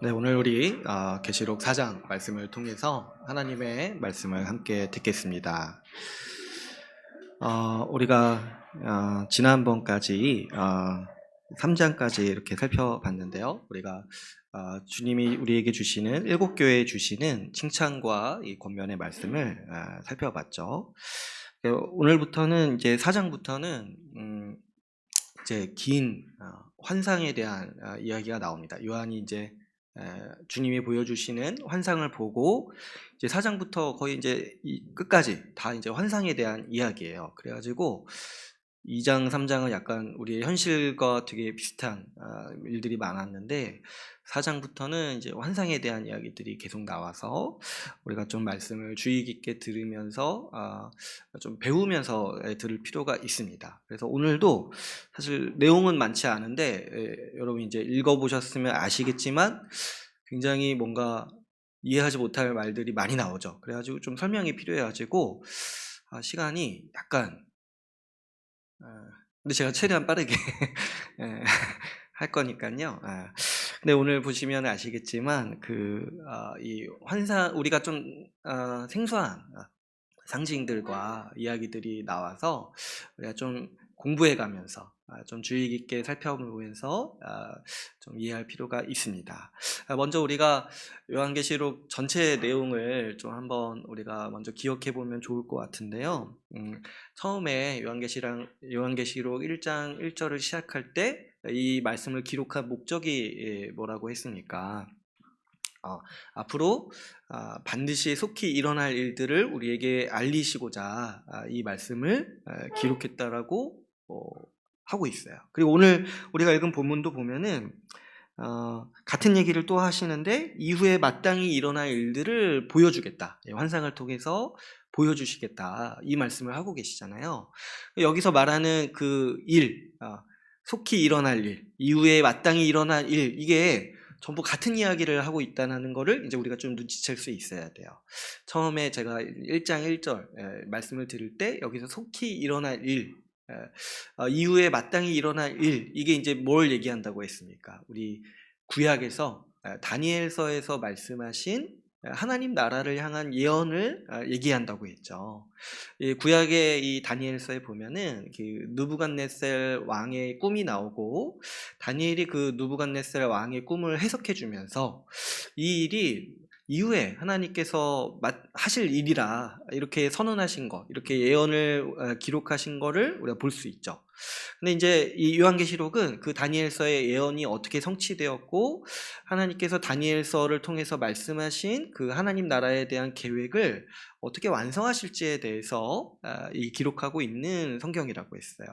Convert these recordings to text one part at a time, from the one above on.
네, 오늘 우리 계시록 4장 말씀을 통해서 하나님의 말씀을 함께 듣겠습니다. 우리가 지난번까지 3장까지 이렇게 살펴봤는데요. 우리가 주님이 우리에게 주시는 7교회에 주시는 칭찬과 이 권면의 말씀을 살펴봤죠. 오늘부터는 이제 4장부터는 이제 긴 환상에 대한 이야기가 나옵니다. 요한이 이제 주님이 보여주시는 환상을 보고 이제 4장부터 거의 이제 끝까지 다 이제 환상에 대한 이야기예요. 그래가지고 2장, 3장은 약간 우리의 현실과 되게 비슷한 일들이 많았는데 4장부터는 이제 환상에 대한 이야기들이 계속 나와서 우리가 좀 말씀을 주의 깊게 들으면서 좀 배우면서 들을 필요가 있습니다. 그래서 오늘도 사실 내용은 많지 않은데 여러분 이제 읽어보셨으면 아시겠지만 굉장히 뭔가 이해하지 못할 말들이 많이 나오죠. 그래가지고 좀 설명이 필요해가지고 시간이 약간 근데 제가 최대한 빠르게 할 거니까요. 근데 오늘 보시면 아시겠지만 이 환상 우리가 좀 생소한 상징들과 이야기들이 나와서 우리가 좀 공부해가면서 좀 주의 깊게 살펴보면서 좀 이해할 필요가 있습니다. 먼저 우리가 요한계시록 전체 내용을 좀 한번 우리가 먼저 기억해 보면 좋을 것 같은데요. 처음에 요한계시록 1장 1절을 시작할 때 이 말씀을 기록한 목적이 뭐라고 했습니까? 앞으로 반드시 속히 일어날 일들을 우리에게 알리시고자 이 말씀을 기록했다라고 하고 있어요. 그리고 오늘 우리가 읽은 본문도 보면은 같은 얘기를 또 하시는데 이후에 마땅히 일어날 일들을 보여주겠다. 환상을 통해서 보여주시겠다. 이 말씀을 하고 계시잖아요. 여기서 말하는 그 일, 속히 일어날 일, 이후에 마땅히 일어날 일, 이게 전부 같은 이야기를 하고 있다는 거를 이제 우리가 좀 눈치챌 수 있어야 돼요. 처음에 제가 1장 1절 말씀을 드릴 때 여기서 속히 일어날 일, 이후에 마땅히 일어날 일, 이게 이제 뭘 얘기한다고 했습니까? 우리 구약에서 다니엘서에서 말씀하신 하나님 나라를 향한 예언을 얘기한다고 했죠. 구약의 이 다니엘서에 보면은 그 느부갓네살 왕의 꿈이 나오고 다니엘이 그 느부갓네살 왕의 꿈을 해석해 주면서 이 일이 이후에 하나님께서 하실 일이라 이렇게 선언하신 거, 이렇게 예언을 기록하신 거를 우리가 볼 수 있죠. 근데 이제 이 요한계시록은 그 다니엘서의 예언이 어떻게 성취되었고 하나님께서 다니엘서를 통해서 말씀하신 그 하나님 나라에 대한 계획을 어떻게 완성하실지에 대해서 기록하고 있는 성경이라고 했어요.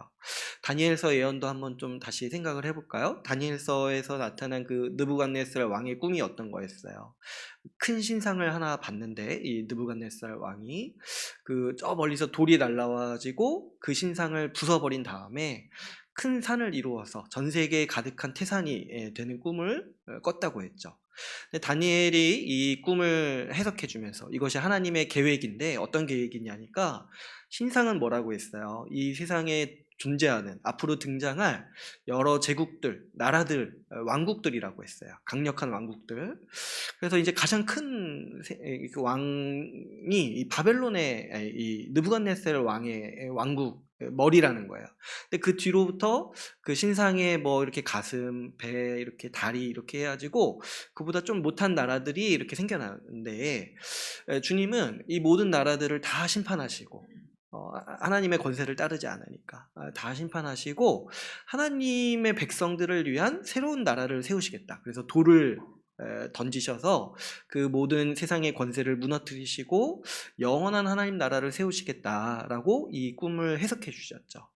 다니엘서 예언도 한번 좀 다시 생각을 해볼까요? 다니엘서에서 나타난 그 느부갓네살 왕의 꿈이 어떤 거였어요? 큰 신상을 하나 봤는데 이 느부갓네살 왕이 저 멀리서 돌이 날라와가지고 그 신상을 부숴버린 다음에 큰 산을 이루어서 전 세계에 가득한 태산이 되는 꿈을 꿨다고 했죠. 근데 다니엘이 이 꿈을 해석해주면서 이것이 하나님의 계획인데 어떤 계획이냐니까 신상은 뭐라고 했어요? 이 세상에 존재하는 앞으로 등장할 여러 제국들, 나라들, 왕국들이라고 했어요. 강력한 왕국들. 그래서 이제 가장 큰 왕이 이 바벨론의 이 느부갓네살 왕의 왕국 머리라는 거예요. 근데 그 뒤로부터 그 신상에 뭐 이렇게 가슴, 배, 이렇게 다리 이렇게 해가지고 그보다 좀 못한 나라들이 이렇게 생겨나는데 주님은 이 모든 나라들을 다 심판하시고 하나님의 권세를 따르지 않으니까 다 심판하시고 하나님의 백성들을 위한 새로운 나라를 세우시겠다. 그래서 돌을 던지셔서 그 모든 세상의 권세를 무너뜨리시고 영원한 하나님 나라를 세우시겠다라고 이 꿈을 해석해 주셨죠.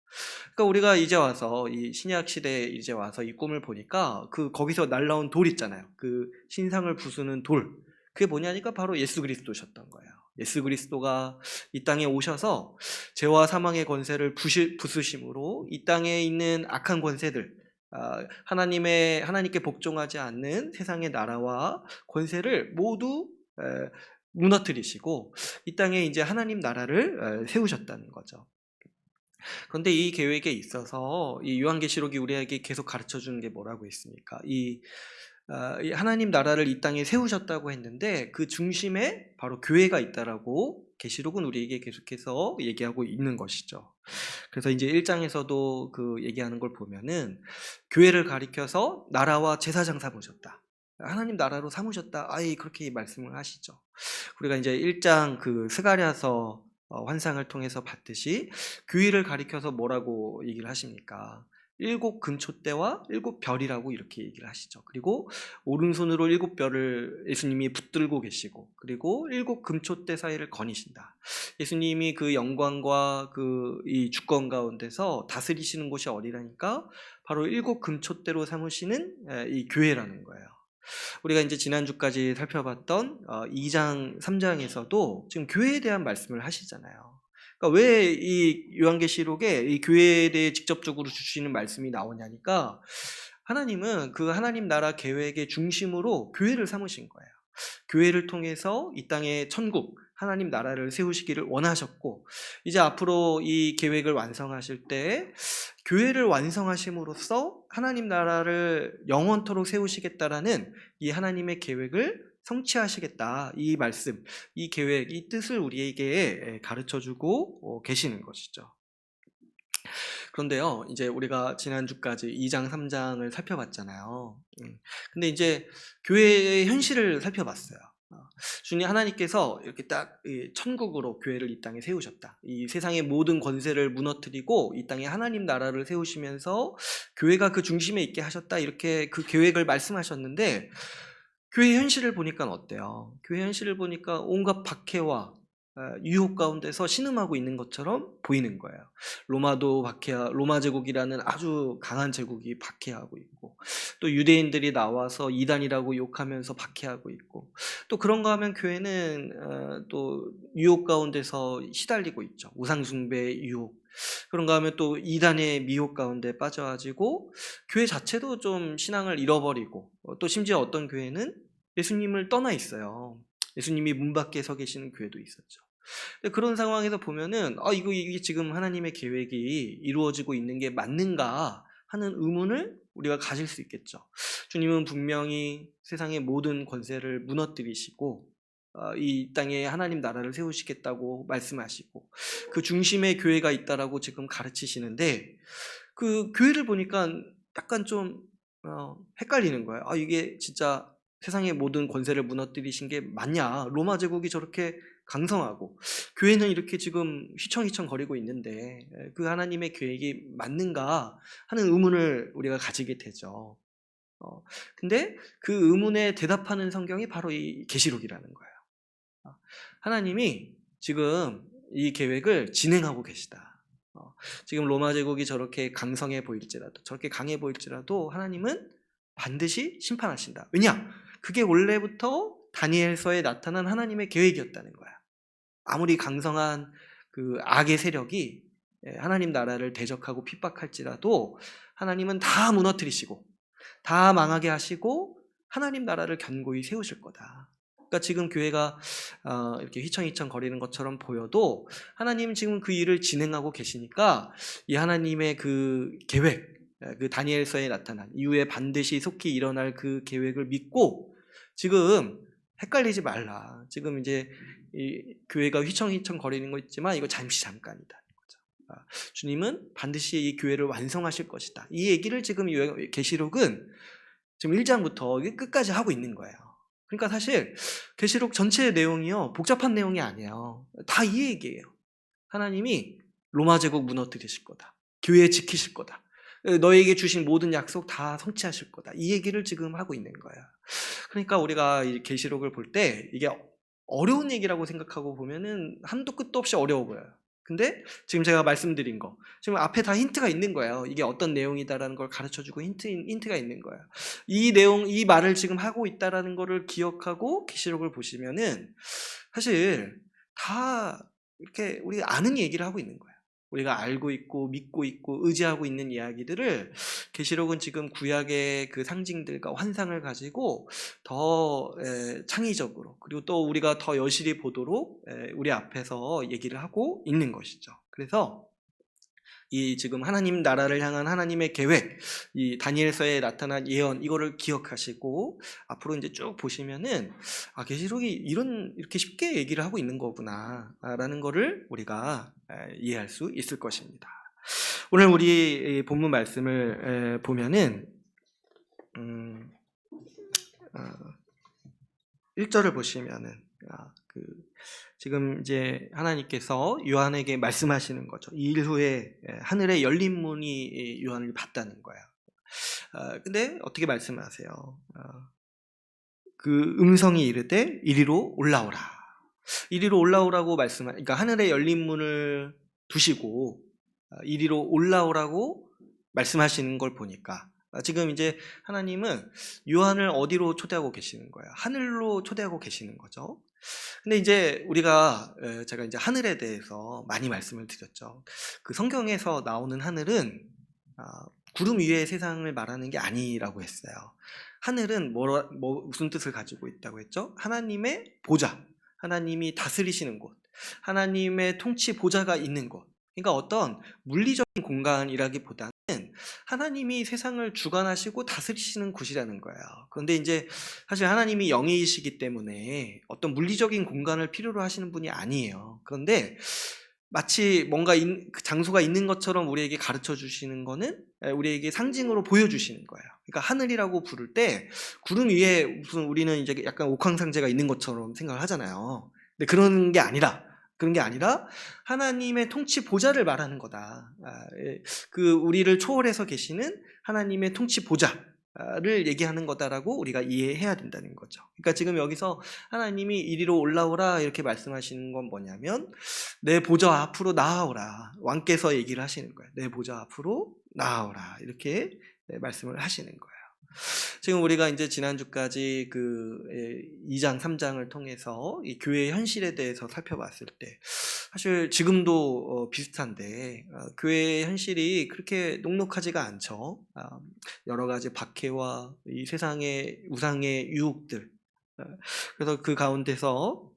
그러니까 우리가 이제 와서 이 신약 시대에 이제 와서 이 꿈을 보니까 거기서 날라온 돌 있잖아요. 그 신상을 부수는 돌. 그게 뭐냐니까 바로 예수 그리스도셨던 거예요. 예수 그리스도가 이 땅에 오셔서 죄와 사망의 권세를 부수심으로 이 땅에 있는 악한 권세들, 하나님께 복종하지 않는 세상의 나라와 권세를 모두 무너뜨리시고 이 땅에 이제 하나님 나라를 세우셨다는 거죠. 그런데 이 계획에 있어서 이 요한계시록이 우리에게 계속 가르쳐 주는 게 뭐라고 했습니까? 이 하나님 나라를 이 땅에 세우셨다고 했는데 그 중심에 바로 교회가 있다라고 계시록은 우리에게 계속해서 얘기하고 있는 것이죠. 그래서 이제 1장에서도 그 얘기하는 걸 보면은 교회를 가리켜서 나라와 제사장 삼으셨다. 하나님 나라로 삼으셨다. 아예 그렇게 말씀을 하시죠. 우리가 이제 1장 그 스가랴서 환상을 통해서 봤듯이 교회를 가리켜서 뭐라고 얘기를 하십니까? 7금초대와 7별이라고 이렇게 얘기를 하시죠. 그리고 오른손으로 7별을 예수님이 붙들고 계시고, 그리고 7금초대 사이를 거니신다. 예수님이 그 영광과 그 이 주권 가운데서 다스리시는 곳이 어디라니까? 바로 7금초대로 삼으시는 이 교회라는 거예요. 우리가 이제 지난주까지 살펴봤던 2장, 3장에서도 지금 교회에 대한 말씀을 하시잖아요. 그러니까 왜 이 요한계시록에 이 교회에 대해 직접적으로 주시는 말씀이 나오냐니까 하나님은 그 하나님 나라 계획의 중심으로 교회를 삼으신 거예요. 교회를 통해서 이 땅에 천국, 하나님 나라를 세우시기를 원하셨고, 이제 앞으로 이 계획을 완성하실 때 교회를 완성하심으로써 하나님 나라를 영원토록 세우시겠다라는 이 하나님의 계획을 성취하시겠다. 이 말씀, 이 계획, 이 뜻을 우리에게 가르쳐주고 계시는 것이죠. 그런데요, 이제 우리가 지난주까지 2장, 3장을 살펴봤잖아요. 근데 이제 교회의 현실을 살펴봤어요. 주님 하나님께서 이렇게 딱 천국으로 교회를 이 땅에 세우셨다. 이 세상의 모든 권세를 무너뜨리고 이 땅에 하나님 나라를 세우시면서 교회가 그 중심에 있게 하셨다. 이렇게 그 계획을 말씀하셨는데 교회 현실을 보니까 어때요? 교회 현실을 보니까 온갖 박해와 유혹 가운데서 신음하고 있는 것처럼 보이는 거예요. 로마 제국이라는 아주 강한 제국이 박해하고 있고, 또 유대인들이 나와서 이단이라고 욕하면서 박해하고 있고, 또 그런가 하면 교회는 또 유혹 가운데서 시달리고 있죠. 우상숭배의 유혹. 그런가 하면 또 이단의 미혹 가운데 빠져가지고 교회 자체도 좀 신앙을 잃어버리고, 또 심지어 어떤 교회는 예수님을 떠나 있어요. 예수님이 문 밖에 서 계시는 교회도 있었죠. 그런 상황에서 보면은 이게 지금 하나님의 계획이 이루어지고 있는 게 맞는가 하는 의문을 우리가 가질 수 있겠죠. 주님은 분명히 세상의 모든 권세를 무너뜨리시고 이 땅에 하나님 나라를 세우시겠다고 말씀하시고 그 중심에 교회가 있다라고 지금 가르치시는데 그 교회를 보니까 약간 좀 헷갈리는 거예요. 이게 진짜 세상의 모든 권세를 무너뜨리신 게 맞냐? 로마 제국이 저렇게 강성하고 교회는 이렇게 지금 휘청휘청 거리고 있는데 그 하나님의 계획이 맞는가 하는 의문을 우리가 가지게 되죠. 근데 그 의문에 대답하는 성경이 바로 이 계시록이라는 거예요. 하나님이 지금 이 계획을 진행하고 계시다. 지금 로마 제국이 저렇게 강성해 보일지라도, 저렇게 강해 보일지라도 하나님은 반드시 심판하신다. 왜냐? 그게 원래부터 다니엘서에 나타난 하나님의 계획이었다는 거야. 아무리 강성한 그 악의 세력이 하나님 나라를 대적하고 핍박할지라도 하나님은 다 무너뜨리시고 다 망하게 하시고 하나님 나라를 견고히 세우실 거다. 그러니까 지금 교회가 이렇게 휘청휘청 거리는 것처럼 보여도 하나님은 지금 그 일을 진행하고 계시니까 이 하나님의 그 계획, 그 다니엘서에 나타난 이후에 반드시 속히 일어날 그 계획을 믿고 지금 헷갈리지 말라. 지금 이제 이 교회가 휘청휘청 거리는 거 있지만 이거 잠깐이다. 주님은 반드시 이 교회를 완성하실 것이다. 이 얘기를 지금 계시록은 지금 1장부터 끝까지 하고 있는 거예요. 그러니까 사실 계시록 전체의 내용이요 복잡한 내용이 아니에요. 다 이 얘기예요. 하나님이 로마 제국 무너뜨리실 거다. 교회 지키실 거다. 너에게 주신 모든 약속 다 성취하실 거다. 이 얘기를 지금 하고 있는 거예요. 그러니까 우리가 이 계시록을 볼 때 이게 어려운 얘기라고 생각하고 보면은 한도 끝도 없이 어려워 보여요. 근데 지금 제가 말씀드린 거 지금 앞에 다 힌트가 있는 거예요. 이게 어떤 내용이다라는 걸 가르쳐주고 힌트가 있는 거예요. 이 말을 지금 하고 있다라는 거를 기억하고 계시록을 보시면은 사실 다 이렇게 우리가 아는 얘기를 하고 있는 거예요. 우리가 알고 있고 믿고 있고 의지하고 있는 이야기들을 계시록은 지금 구약의 그 상징들과 환상을 가지고 더 창의적으로 그리고 또 우리가 더 여실히 보도록 우리 앞에서 얘기를 하고 있는 것이죠. 그래서 이 지금 하나님 나라를 향한 하나님의 계획, 이 다니엘서에 나타난 예언, 이거를 기억하시고 앞으로 이제 쭉 보시면은 계시록이 이렇게 쉽게 얘기를 하고 있는 거구나라는 거를 우리가 이해할 수 있을 것입니다. 오늘 우리 본문 말씀을 보면은 1절을 보시면은 지금 이제 하나님께서 요한에게 말씀하시는 거죠. 이 일 후에 하늘에 열린 문이 요한을 봤다는 거예요. 근데 어떻게 말씀하세요? 그 음성이 이르되 이리로 올라오라. 이리로 올라오라고 그러니까 하늘에 열린 문을 두시고 이리로 올라오라고 말씀하시는 걸 보니까 지금 이제 하나님은 요한을 어디로 초대하고 계시는 거예요? 하늘로 초대하고 계시는 거죠. 근데 이제 제가 이제 하늘에 대해서 많이 말씀을 드렸죠. 그 성경에서 나오는 하늘은 구름 위의 세상을 말하는 게 아니라고 했어요. 하늘은 무슨 뜻을 가지고 있다고 했죠? 하나님의 보좌, 하나님이 다스리시는 곳, 하나님의 통치 보좌가 있는 곳. 그러니까 어떤 물리적인 공간이라기보다는 하나님이 세상을 주관하시고 다스리시는 곳이라는 거예요. 그런데 이제 사실 하나님이 영이시기 때문에 어떤 물리적인 공간을 필요로 하시는 분이 아니에요. 그런데 마치 뭔가 그 장소가 있는 것처럼 우리에게 가르쳐 주시는 거는 우리에게 상징으로 보여주시는 거예요. 그러니까 하늘이라고 부를 때 구름 위에 무슨 우리는 이제 약간 옥황상제가 있는 것처럼 생각을 하잖아요. 근데 그런 게 아니라 하나님의 통치 보좌를 말하는 거다. 그 우리를 초월해서 계시는 하나님의 통치 보좌를 얘기하는 거다라고 우리가 이해해야 된다는 거죠. 그러니까 지금 여기서 하나님이 이리로 올라오라 이렇게 말씀하시는 건 뭐냐면 내 보좌 앞으로 나아오라. 왕께서 얘기를 하시는 거예요. 내 보좌 앞으로 나아오라. 이렇게 말씀을 하시는 거예요. 지금 우리가 이제 지난주까지 그 2장, 3장을 통해서 이 교회의 현실에 대해서 살펴봤을 때 사실 지금도 비슷한데 교회의 현실이 그렇게 녹록하지가 않죠. 여러 가지 박해와 이 세상의 우상의 유혹들. 그래서 그 가운데서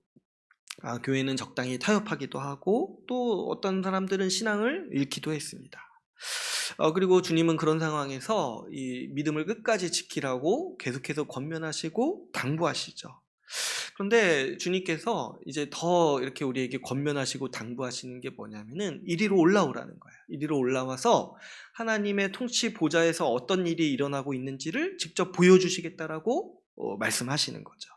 교회는 적당히 타협하기도 하고 또 어떤 사람들은 신앙을 잃기도 했습니다. 그리고 주님은 그런 상황에서 이 믿음을 끝까지 지키라고 계속해서 권면하시고 당부하시죠. 그런데 주님께서 이제 더 이렇게 우리에게 권면하시고 당부하시는 게 뭐냐면은 이리로 올라오라는 거예요. 이리로 올라와서 하나님의 통치 보좌에서 어떤 일이 일어나고 있는지를 직접 보여주시겠다라고 말씀하시는 거죠.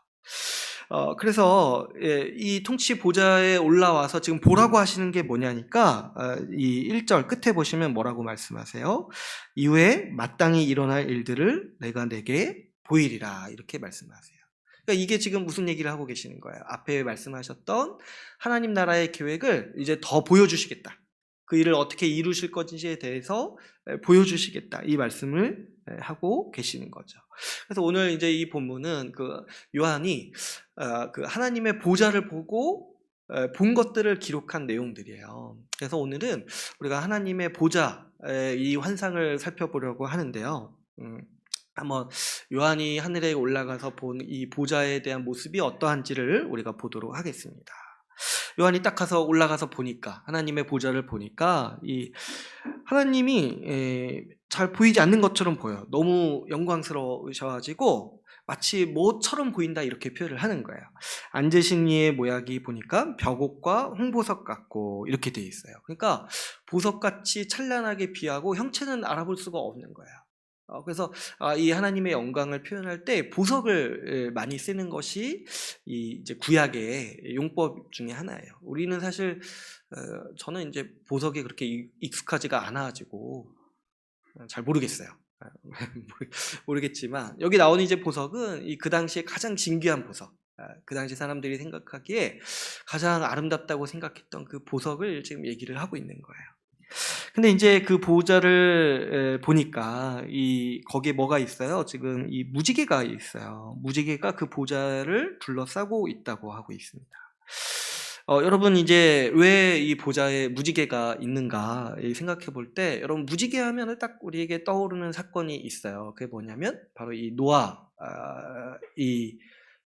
그래서 이 통치 보좌에 올라와서 지금 보라고 하시는 게 뭐냐니까 이 1절 끝에 보시면 뭐라고 말씀하세요? 이후에 마땅히 일어날 일들을 내가 내게 보이리라 이렇게 말씀하세요. 그러니까 이게 지금 무슨 얘기를 하고 계시는 거예요? 앞에 말씀하셨던 하나님 나라의 계획을 이제 더 보여주시겠다. 그 일을 어떻게 이루실 건지에 대해서 보여주시겠다. 이 말씀을 하고 계시는 거죠. 그래서 오늘 이제 이 본문은 그 요한이 그 하나님의 보좌를 보고 본 것들을 기록한 내용들이에요. 그래서 오늘은 우리가 하나님의 보좌의 이 환상을 살펴보려고 하는데요. 한번 요한이 하늘에 올라가서 본 이 보좌에 대한 모습이 어떠한지를 우리가 보도록 하겠습니다. 요한이 딱 가서 올라가서 보니까 하나님의 보좌를 보니까 이 하나님이 잘 보이지 않는 것처럼 보여요. 너무 영광스러우셔가지고 마치 뭐처럼 보인다 이렇게 표현을 하는 거예요. 앉으신 이의 모양이 보니까 벽옥과 홍보석 같고 이렇게 돼 있어요. 그러니까 보석같이 찬란하게 비하고 형체는 알아볼 수가 없는 거예요. 그래서 이 하나님의 영광을 표현할 때 보석을 많이 쓰는 것이 이제 구약의 용법 중에 하나예요. 우리는 사실 저는 이제 보석이 그렇게 익숙하지가 않아가지고 잘 모르겠어요. 모르겠지만 여기 나오는 이제 보석은 그 당시에 가장 진귀한 보석, 그 당시 사람들이 생각하기에 가장 아름답다고 생각했던 그 보석을 지금 얘기를 하고 있는 거예요. 근데 이제 그 보좌를 보니까 거기에 뭐가 있어요? 지금 이 무지개가 있어요. 무지개가 그 보좌를 둘러싸고 있다고 하고 있습니다. 여러분 이제 왜 이 보좌에 무지개가 있는가 생각해 볼 때 여러분 무지개 하면 딱 우리에게 떠오르는 사건이 있어요. 그게 뭐냐면 바로 이 노아 이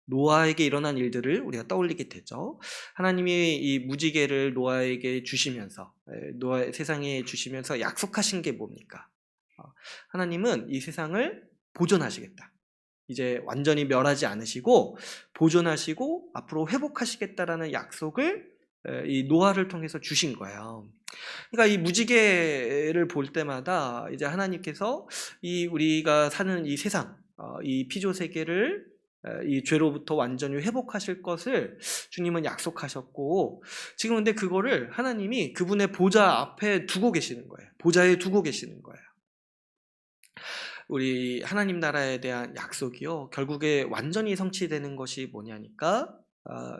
노아에게 일어난 일들을 우리가 떠올리게 되죠. 하나님이 이 무지개를 노아에게 주시면서, 노아 세상에 주시면서 약속하신 게 뭡니까? 하나님은 이 세상을 보존하시겠다. 이제 완전히 멸하지 않으시고 보존하시고 앞으로 회복하시겠다라는 약속을 이 노아를 통해서 주신 거예요. 그러니까 이 무지개를 볼 때마다 이제 하나님께서 이 우리가 사는 이 세상, 이 피조 세계를 이 죄로부터 완전히 회복하실 것을 주님은 약속하셨고, 지금 근데 그거를 하나님이 그분의 보좌 앞에 두고 계시는 거예요. 보좌에 두고 계시는 거예요. 우리 하나님 나라에 대한 약속이요, 결국에 완전히 성취되는 것이 뭐냐니까,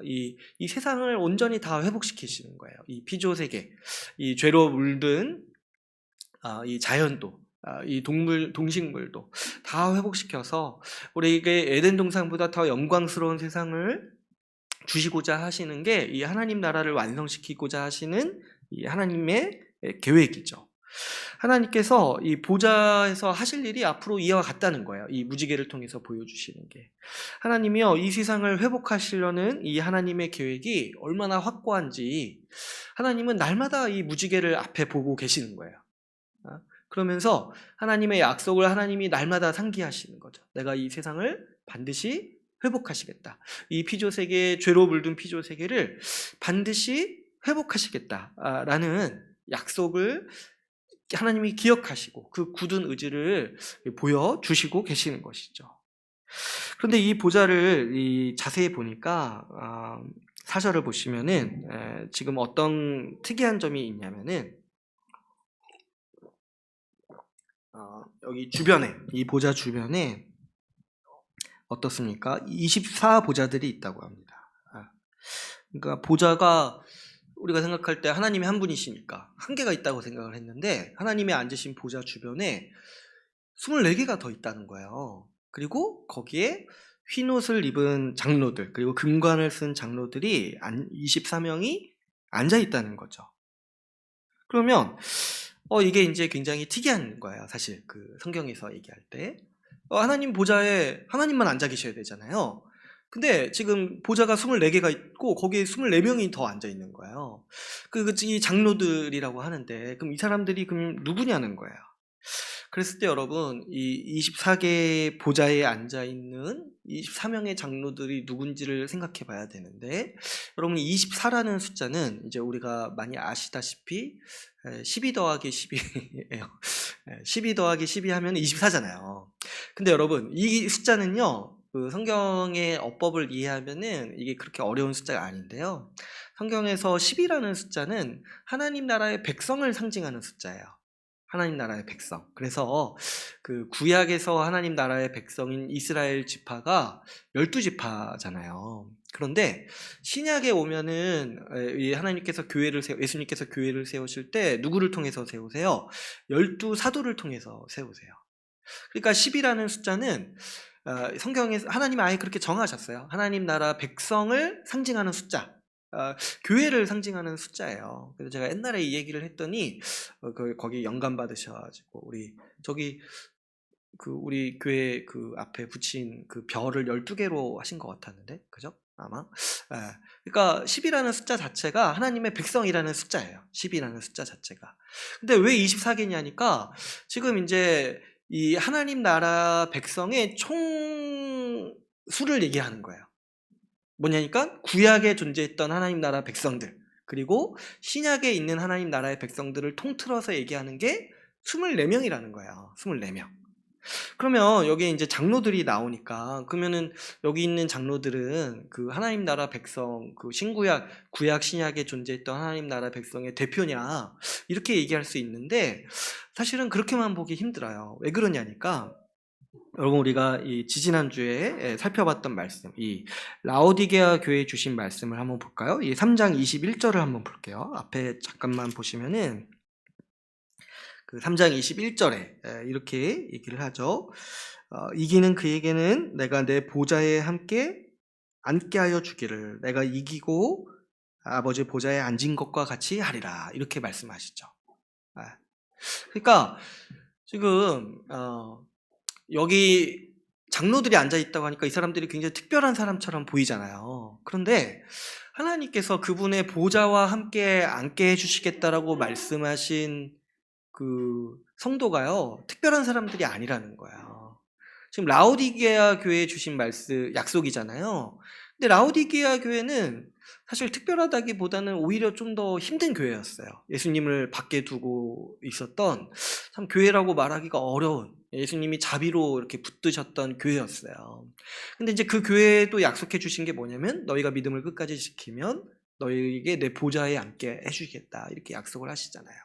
이 세상을 온전히 다 회복시키시는 거예요. 이 피조 세계, 이 죄로 물든 이 자연도, 이 동식물도 다 회복시켜서 우리에게 에덴 동산보다 더 영광스러운 세상을 주시고자 하시는 게 이 하나님 나라를 완성시키고자 하시는 이 하나님의 계획이죠. 하나님께서 이 보좌에서 하실 일이 앞으로 이와 같다는 거예요. 이 무지개를 통해서 보여주시는 게. 하나님이요, 이 세상을 회복하시려는 이 하나님의 계획이 얼마나 확고한지 하나님은 날마다 이 무지개를 앞에 보고 계시는 거예요. 그러면서 하나님의 약속을 하나님이 날마다 상기하시는 거죠. 내가 이 세상을 반드시 회복하시겠다. 이 피조세계, 죄로 물든 피조세계를 반드시 회복하시겠다라는 약속을 하나님이 기억하시고 그 굳은 의지를 보여주시고 계시는 것이죠. 그런데 이 보좌를 자세히 보니까 4절을 보시면은 지금 어떤 특이한 점이 있냐면은 여기 주변에, 이 보좌 주변에 어떻습니까? 24보좌들이 있다고 합니다. 그러니까 보좌가 우리가 생각할 때 하나님이 한 분이시니까 한 개가 있다고 생각을 했는데, 하나님이 앉으신 보좌 주변에 24개가 더 있다는 거예요. 그리고 거기에 흰 옷을 입은 장로들, 그리고 금관을 쓴 장로들이 24명이 앉아 있다는 거죠. 그러면 이게 이제 굉장히 특이한 거예요. 사실 그 성경에서 얘기할 때 하나님 보좌에 하나님만 앉아 계셔야 되잖아요. 근데 지금 보좌가 24개가 있고 거기에 24명이 더 앉아 있는 거예요. 이 장로들이라고 하는데, 그럼 이 사람들이 그럼 누구냐는 거예요. 그랬을 때 여러분, 이 24개 보좌에 앉아 있는 24명의 장로들이 누군지를 생각해 봐야 되는데, 여러분 24라는 숫자는 이제 우리가 많이 아시다시피 12 더하기 12예요. 12 더하기 12 하면 24잖아요. 근데 여러분, 이 숫자는요, 그 성경의 어법을 이해하면은 이게 그렇게 어려운 숫자가 아닌데요. 성경에서 10이라는 숫자는 하나님 나라의 백성을 상징하는 숫자예요. 하나님 나라의 백성. 그래서 그 구약에서 하나님 나라의 백성인 이스라엘 지파가 12지파잖아요. 그런데 신약에 오면은 하나님께서 예수님께서 교회를 세우실 때 누구를 통해서 세우세요? 12사도를 통해서 세우세요. 그러니까 10이라는 숫자는 성경에서 하나님이 아예 그렇게 정하셨어요. 하나님 나라 백성을 상징하는 숫자, 교회를 상징하는 숫자예요. 그래서 제가 옛날에 이 얘기를 했더니 거기 영감 받으셔가지고 우리 교회 그 앞에 붙인 그 별을 12개로 하신 것 같았는데, 그죠? 아마. 그러니까 10이라는 숫자 자체가 하나님의 백성이라는 숫자예요. 10이라는 숫자 자체가. 근데 왜 24개냐니까 지금 이제 이 하나님 나라 백성의 총 수를 얘기하는 거예요. 뭐냐니까 구약에 존재했던 하나님 나라 백성들, 그리고 신약에 있는 하나님 나라의 백성들을 통틀어서 얘기하는 게 24명이라는 거예요. 24명. 그러면 여기 이제 장로들이 나오니까, 그러면은 여기 있는 장로들은 그 하나님 나라 백성, 그 구약 신약에 존재했던 하나님 나라 백성의 대표냐, 이렇게 얘기할 수 있는데, 사실은 그렇게만 보기 힘들어요. 왜 그러냐니까, 여러분 우리가 이 지지난주에 살펴봤던 말씀, 이 라오디게아 교회에 주신 말씀을 한번 볼까요? 이 3장 21절을 한번 볼게요. 앞에 잠깐만 보시면은 그 3장 21절에 이렇게 얘기를 하죠. 이기는 그에게는 내가 내 보좌에 함께 앉게 하여 주기를, 내가 이기고 아버지 보좌에 앉은 것과 같이 하리라, 이렇게 말씀하시죠. 그러니까 지금 여기 장로들이 앉아 있다고 하니까 이 사람들이 굉장히 특별한 사람처럼 보이잖아요. 그런데 하나님께서 그분의 보좌와 함께 앉게 해주시겠다라고 말씀하신 그 성도가요, 특별한 사람들이 아니라는 거예요. 지금 라오디게아 교회에 주신 약속이잖아요. 근데 라오디게아 교회는 사실 특별하다기보다는 오히려 좀 더 힘든 교회였어요. 예수님을 밖에 두고 있었던, 참 교회라고 말하기가 어려운, 예수님이 자비로 이렇게 붙드셨던 교회였어요. 근데 이제 그 교회에도 약속해 주신 게 뭐냐면, 너희가 믿음을 끝까지 지키면 너희에게 내 보좌에 앉게 해주겠다, 이렇게 약속을 하시잖아요.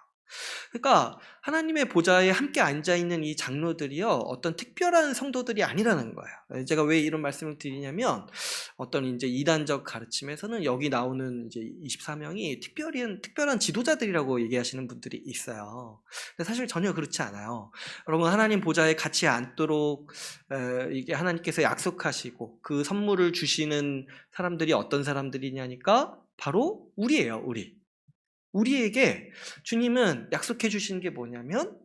그러니까 하나님의 보좌에 함께 앉아있는 이 장로들이요, 어떤 특별한 성도들이 아니라는 거예요. 제가 왜 이런 말씀을 드리냐면, 어떤 이제 이단적 가르침에서는 여기 나오는 이제 24명이 특별한 지도자들이라고 얘기하시는 분들이 있어요. 근데 사실 전혀 그렇지 않아요. 여러분, 하나님 보좌에 같이 앉도록 이게 하나님께서 약속하시고 그 선물을 주시는 사람들이 어떤 사람들이냐니까 바로 우리예요, 우리. 우리에게 주님은 약속해 주신 게 뭐냐면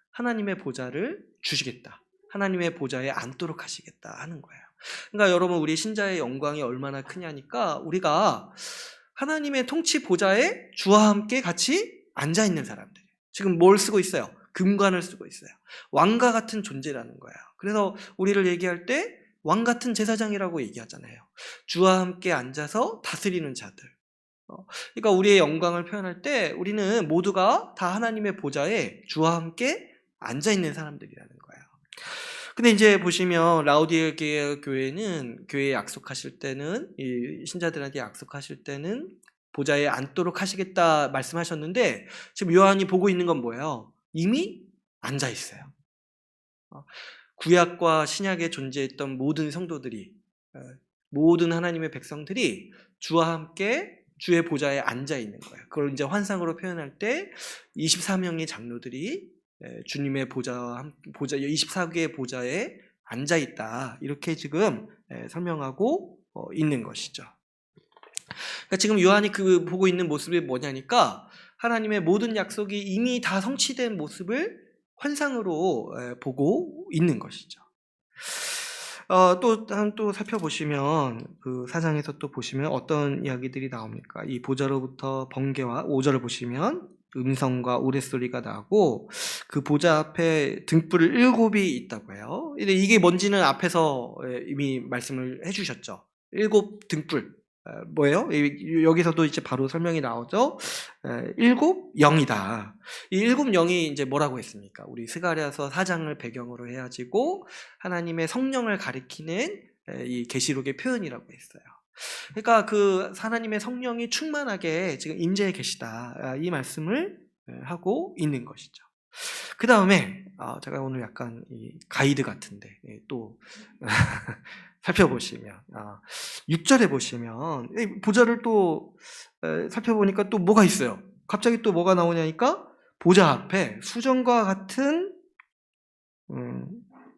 하나님의 보좌를 주시겠다, 하나님의 보좌에 앉도록 하시겠다 하는 거예요. 그러니까 여러분, 우리 신자의 영광이 얼마나 크냐니까, 우리가 하나님의 통치 보좌에 주와 함께 같이 앉아있는 사람들, 지금 뭘 쓰고 있어요? 금관을 쓰고 있어요. 왕과 같은 존재라는 거예요. 그래서 우리를 얘기할 때 왕같은 제사장이라고 얘기하잖아요. 주와 함께 앉아서 다스리는 자들. 그러니까 우리의 영광을 표현할 때 우리는 모두가 다 하나님의 보좌에 주와 함께 앉아있는 사람들이라는 거예요. 근데 이제 보시면 라오디게아 교회는 교회에 약속하실 때는, 이 신자들한테 약속하실 때는 보좌에 앉도록 하시겠다 말씀하셨는데, 지금 요한이 보고 있는 건 뭐예요? 이미 앉아 있어요. 구약과 신약에 존재했던 모든 성도들이, 모든 하나님의 백성들이 주와 함께 주의 보좌에 앉아 있는 거예요. 그걸 이제 환상으로 표현할 때 24명의 장로들이 주님의 보좌 24개의 보좌에 앉아 있다, 이렇게 지금 설명하고 있는 것이죠. 그러니까 지금 요한이 그 보고 있는 모습이 뭐냐니까, 하나님의 모든 약속이 이미 다 성취된 모습을 환상으로 보고 있는 것이죠. 또 살펴보시면, 그 사장에서 또 보시면 어떤 이야기들이 나옵니까? 이 보좌로부터 번개와, 5절을 보시면 음성과 우레소리가 나고, 그 보좌 앞에 등불 7이 있다고 해요. 근데 이게 뭔지는 앞에서 이미 말씀을 해주셨죠. 7 등불. 뭐예요? 여기서도 이제 바로 설명이 나오죠. 7 영이다. 이 7 영이 이제 뭐라고 했습니까? 우리 스가랴서 4장을 배경으로 해가지고 하나님의 성령을 가리키는 이 계시록의 표현이라고 했어요. 그러니까 그 하나님의 성령이 충만하게 지금 임재해 계시다, 이 말씀을 하고 있는 것이죠. 그 다음에 제가 오늘 약간 가이드 같은데 또 살펴보시면 6절에 보시면 보좌를 또 살펴보니까 또 뭐가 있어요. 갑자기 또 뭐가 나오냐니까, 보좌 앞에 수정과 같은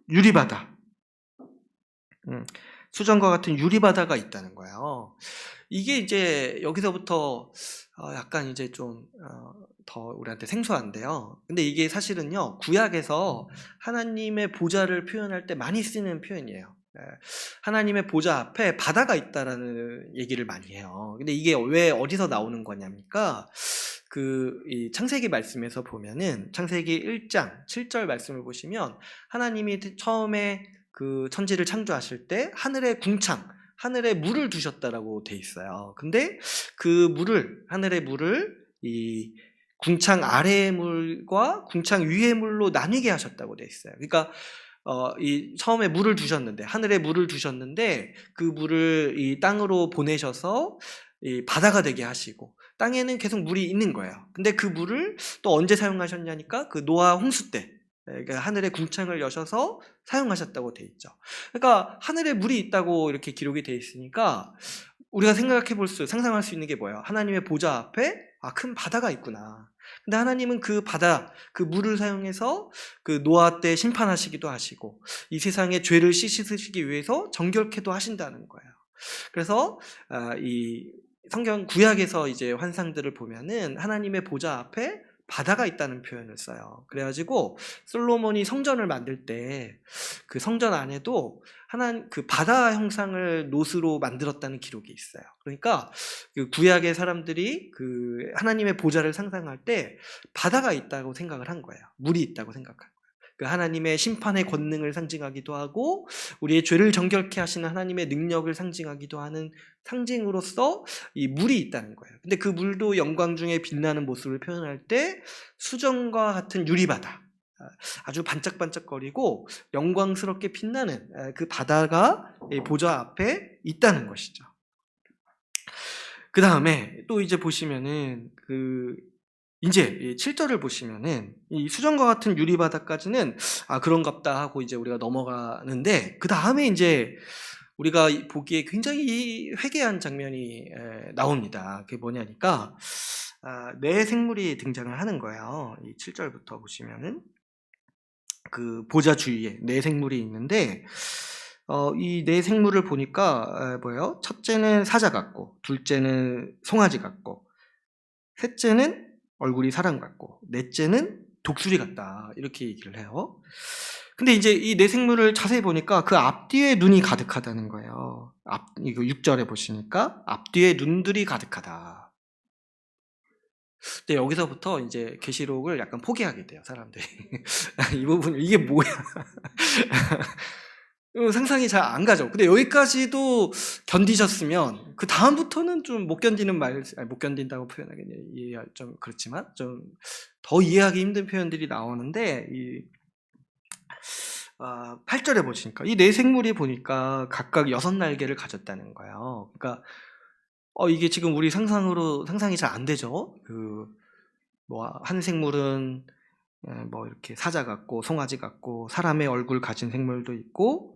유리바다, 수정과 같은 유리바다가 있다는 거예요. 이게 이제 여기서부터 약간 이제 좀 더 우리한테 생소한데요. 근데 이게 사실은요, 구약에서 하나님의 보좌를 표현할 때 많이 쓰는 표현이에요. 하나님의 보좌 앞에 바다가 있다라는 얘기를 많이 해요. 근데 이게 왜 어디서 나오는 거냐니까, 이 창세기 말씀에서 보면은 창세기 1장 7절 말씀을 보시면, 하나님이 처음에 그 천지를 창조하실 때 하늘에 물을 두셨다라고 돼 있어요. 근데 하늘의 물을 이 궁창 아래의 물과 궁창 위의 물로 나뉘게 하셨다고 돼 있어요. 그러니까 이 처음에 하늘에 물을 두셨는데 그 물을 이 땅으로 보내셔서 이 바다가 되게 하시고, 땅에는 계속 물이 있는 거예요. 근데 그 물을 또 언제 사용하셨냐니까, 그 노아 홍수 때, 그러니까 하늘의 궁창을 여셔서 사용하셨다고 돼 있죠. 그러니까 하늘에 물이 있다고 이렇게 기록이 돼 있으니까 우리가 상상할 수 있는 게 뭐예요? 하나님의 보좌 앞에 큰 바다가 있구나. 근데 하나님은 그 바다, 그 물을 사용해서 그 노아 때 심판하시기도 하시고, 이 세상의 죄를 씻으시기 위해서 정결케도 하신다는 거예요. 그래서 이 성경 구약에서 이제 환상들을 보면은 하나님의 보좌 앞에 바다가 있다는 표현을 써요. 그래가지고 솔로몬이 성전을 만들 때 그 성전 안에도 그 바다 형상을 놋으로 만들었다는 기록이 있어요. 그러니까 그 구약의 사람들이 그 하나님의 보좌를 상상할 때 바다가 있다고 생각을 한 거예요. 물이 있다고 생각한 거예요. 그 하나님의 심판의 권능을 상징하기도 하고 우리의 죄를 정결케 하시는 하나님의 능력을 상징하기도 하는 상징으로서 이 물이 있다는 거예요. 근데 그 물도 영광 중에 빛나는 모습을 표현할 때 수정과 같은 유리바다, 아주 반짝반짝거리고 영광스럽게 빛나는 그 바다가 보좌 앞에 있다는 것이죠. 그 다음에 또 이제 보시면은 이제 7절을 보시면은 이 수정과 같은 유리바다까지는 그런갑다 하고 이제 우리가 넘어가는데 그 다음에 이제 우리가 보기에 굉장히 회개한 장면이 나옵니다. 그게 뭐냐니까 네 생물이 등장을 하는 거예요. 이 7절부터 보시면은 그 보좌 주위에 네 생물이 있는데 이 네 생물을 보니까 뭐예요? 첫째는 사자 같고, 둘째는 송아지 같고, 셋째는 얼굴이 사람 같고, 넷째는 독수리 같다 이렇게 얘기를 해요. 근데 이제 이 네 생물을 자세히 보니까 그 앞뒤에 눈이 가득하다는 거예요. 이거 6절에 보시니까 앞뒤에 눈들이 가득하다. 근데 여기서부터 이제 계시록을 약간 포기하게 돼요, 사람들이. 이 부분 이게 뭐야? 상상이 잘 안 가죠. 근데 여기까지도 견디셨으면 그 다음부터는 좀 못 견디는 못 견딘다고 표현하겠네요. 좀 그렇지만 좀 더 이해하기 힘든 표현들이 나오는데 8절에 보시니까 이 네 생물이 보니까 각각 6날개를 가졌다는 거예요. 그러니까 이게 지금 우리 상상이 잘 안 되죠. 한 생물은 뭐 이렇게 사자 같고 송아지 같고 사람의 얼굴 가진 생물도 있고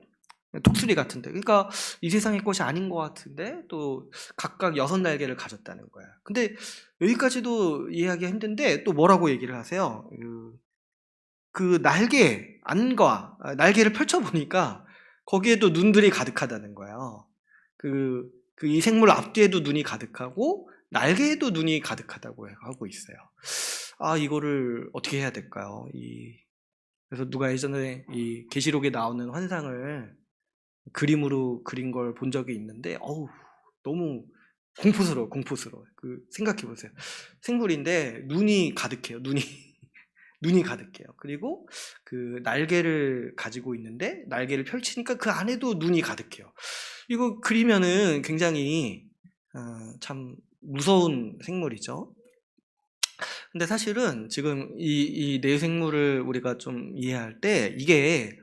독수리 같은데, 그러니까 이 세상의 것이 아닌 것 같은데 또 각각 6날개를 가졌다는 거야. 근데 여기까지도 이해하기가 힘든데 또 뭐라고 얘기를 하세요? 그 날개를 펼쳐보니까 거기에도 눈들이 가득하다는 거예요. 이 생물 앞뒤에도 눈이 가득하고 날개에도 눈이 가득하다고 하고 있어요. 이거를 어떻게 해야 될까요? 그래서 누가 예전에 이 계시록에 나오는 환상을 그림으로 그린 걸 본 적이 있는데 너무 공포스러워. 생각해 보세요. 생물인데 눈이 가득해요. 눈이 가득해요. 그리고 그 날개를 가지고 있는데 날개를 펼치니까 그 안에도 눈이 가득해요. 이거 그리면은 굉장히 참 무서운 생물이죠. 근데 사실은 지금 이 네 생물을 우리가 좀 이해할 때 이게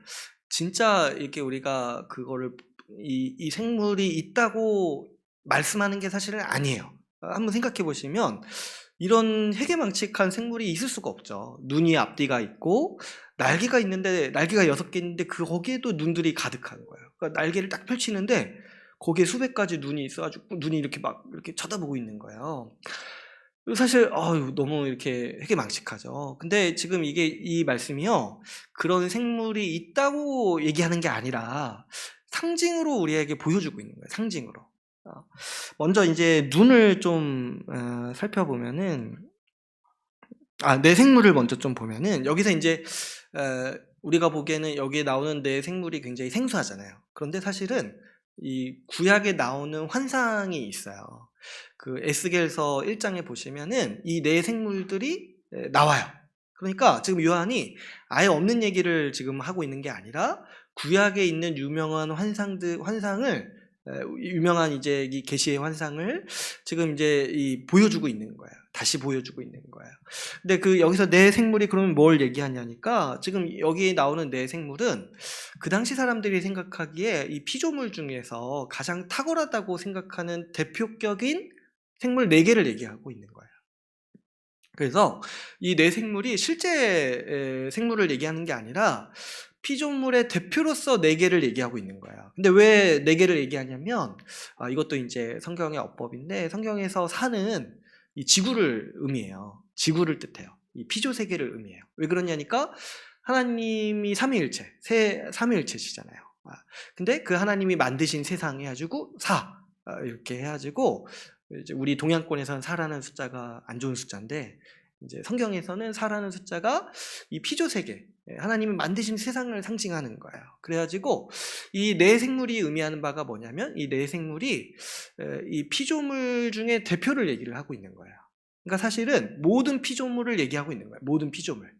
진짜 이렇게 우리가 그거를 이 생물이 있다고 말씀하는 게 사실은 아니에요. 한번 생각해 보시면 이런 해괴망측한 생물이 있을 수가 없죠. 눈이 앞뒤가 있고 날개가 있는데 날개가 6개 있는데 거기에도 눈들이 가득한 거예요. 그러니까 날개를 딱 펼치는데 거기에 수백 가지 눈이 있어가지고 눈이 이렇게 막 이렇게 쳐다보고 있는 거예요. 사실 너무 이렇게 해괴망측하죠. 근데 지금 이 말씀이요, 그런 생물이 있다고 얘기하는 게 아니라 상징으로 우리에게 보여주고 있는 거예요. 상징으로. 먼저 이제 눈을 좀 살펴보면은 네 생물을 먼저 좀 보면은 여기서 이제 우리가 보기에는 여기에 나오는 네 생물이 굉장히 생소하잖아요. 그런데 사실은 이 구약에 나오는 환상이 있어요. 그 에스겔서 1장에 보시면은 이 네 생물들이 나와요. 그러니까 지금 요한이 아예 없는 얘기를 지금 하고 있는 게 아니라 구약에 있는 유명한 환상을 유명한 이제 이 계시의 환상을 지금 이제 보여주고 있는 거예요. 다시 보여주고 있는 거예요. 근데 여기서 네 생물이 그러면 뭘 얘기하냐니까 지금 여기 나오는 네 생물은 그 당시 사람들이 생각하기에 이 피조물 중에서 가장 탁월하다고 생각하는 대표격인 생물 4개를 얘기하고 있는 거예요. 그래서 이 네 생물이 실제 생물을 얘기하는 게 아니라 피조물의 대표로서 4개를 얘기하고 있는 거예요. 근데 왜 4개를 얘기하냐면 이것도 이제 성경의 어법인데 성경에서 사는 이 지구를 의미해요. 지구를 뜻해요. 이 피조 세계를 의미해요. 왜 그러냐니까 하나님이 삼위일체시잖아요. 근데 그 하나님이 만드신 세상 해가지고 이렇게 해가지고 이제 우리 동양권에서는 4라는 숫자가 안 좋은 숫자인데 이제 성경에서는 4라는 숫자가 이 피조 세계, 하나님이 만드신 세상을 상징하는 거예요. 그래가지고 이 네 생물이 의미하는 바가 뭐냐면 이 네 생물이 이 피조물 중에 대표를 얘기를 하고 있는 거예요. 그러니까 사실은 모든 피조물을 얘기하고 있는 거예요. 모든 피조물.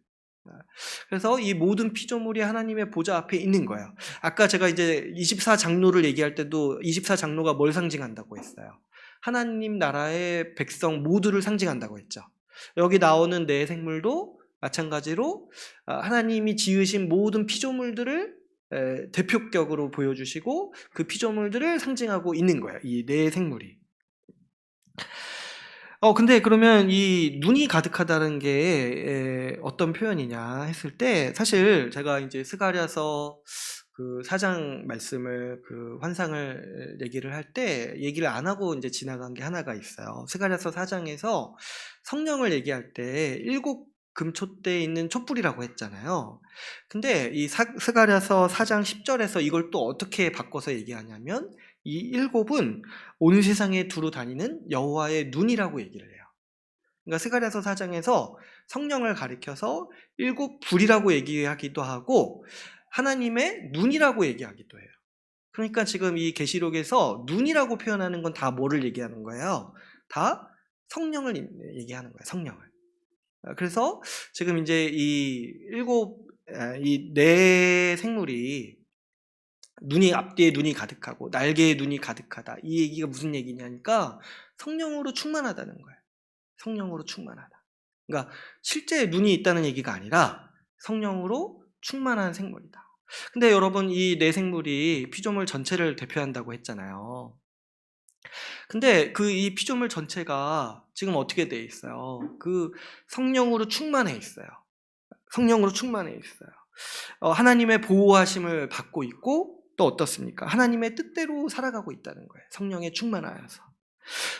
그래서 이 모든 피조물이 하나님의 보좌 앞에 있는 거예요. 아까 제가 이제 24장로를 얘기할 때도 24장로가 뭘 상징한다고 했어요? 하나님 나라의 백성 모두를 상징한다고 했죠. 여기 나오는 네 생물도 마찬가지로 하나님이 지으신 모든 피조물들을 대표격으로 보여주시고 그 피조물들을 상징하고 있는 거예요. 이 네 생물이. 근데 그러면 이 눈이 가득하다는 게 어떤 표현이냐 했을 때 사실 제가 이제 스가랴서 그 4장 말씀을 그 환상을 얘기를 할 때 얘기를 안 하고 이제 지나간 게 하나가 있어요. 스가랴서 4장에서 성령을 얘기할 때 7금촛대에 있는 촛불이라고 했잖아요. 근데 이 스가랴서 4장 10절에서 이걸 또 어떻게 바꿔서 얘기하냐면 이 7은 온 세상에 두루 다니는 여호와의 눈이라고 얘기를 해요. 그러니까 스가랴서 4장에서 성령을 가리켜서 7불이라고 얘기하기도 하고 하나님의 눈이라고 얘기하기도 해요. 그러니까 지금 이 계시록에서 눈이라고 표현하는 건 다 뭐를 얘기하는 거예요? 다 성령을 얘기하는 거예요. 성령을. 그래서 지금 이제 이 네 생물이 눈이 앞뒤에 눈이 가득하고 날개에 눈이 가득하다. 이 얘기가 무슨 얘기냐니까 성령으로 충만하다는 거예요. 성령으로 충만하다. 그러니까 실제 눈이 있다는 얘기가 아니라 성령으로 충만한 생물이다. 근데 여러분 이 네 생물이 피조물 전체를 대표한다고 했잖아요. 근데 그 이 피조물 전체가 지금 어떻게 돼 있어요? 그 성령으로 충만해 있어요. 성령으로 충만해 있어요. 하나님의 보호하심을 받고 있고 또 어떻습니까? 하나님의 뜻대로 살아가고 있다는 거예요. 성령에 충만하여서.